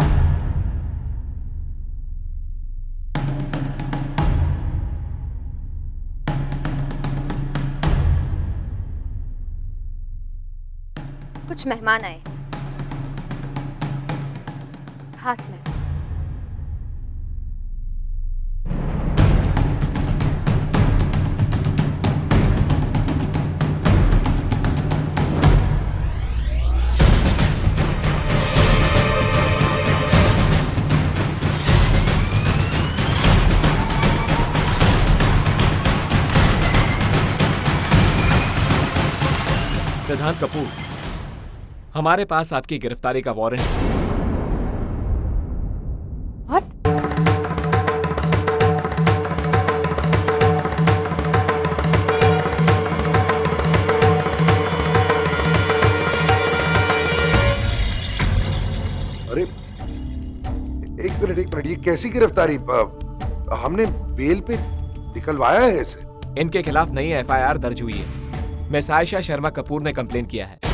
कुछ मेहमान आए, खास में। सिद्धांत कपूर, हमारे पास आपकी गिरफ्तारी का वारंट है। अरे एक मिनट, ये कैसी गिरफ्तारी? हमने बेल पे निकलवाया है इसे। इनके खिलाफ नई एफआईआर दर्ज हुई है। मिस आयशा शर्मा कपूर ने कंप्लेन किया है।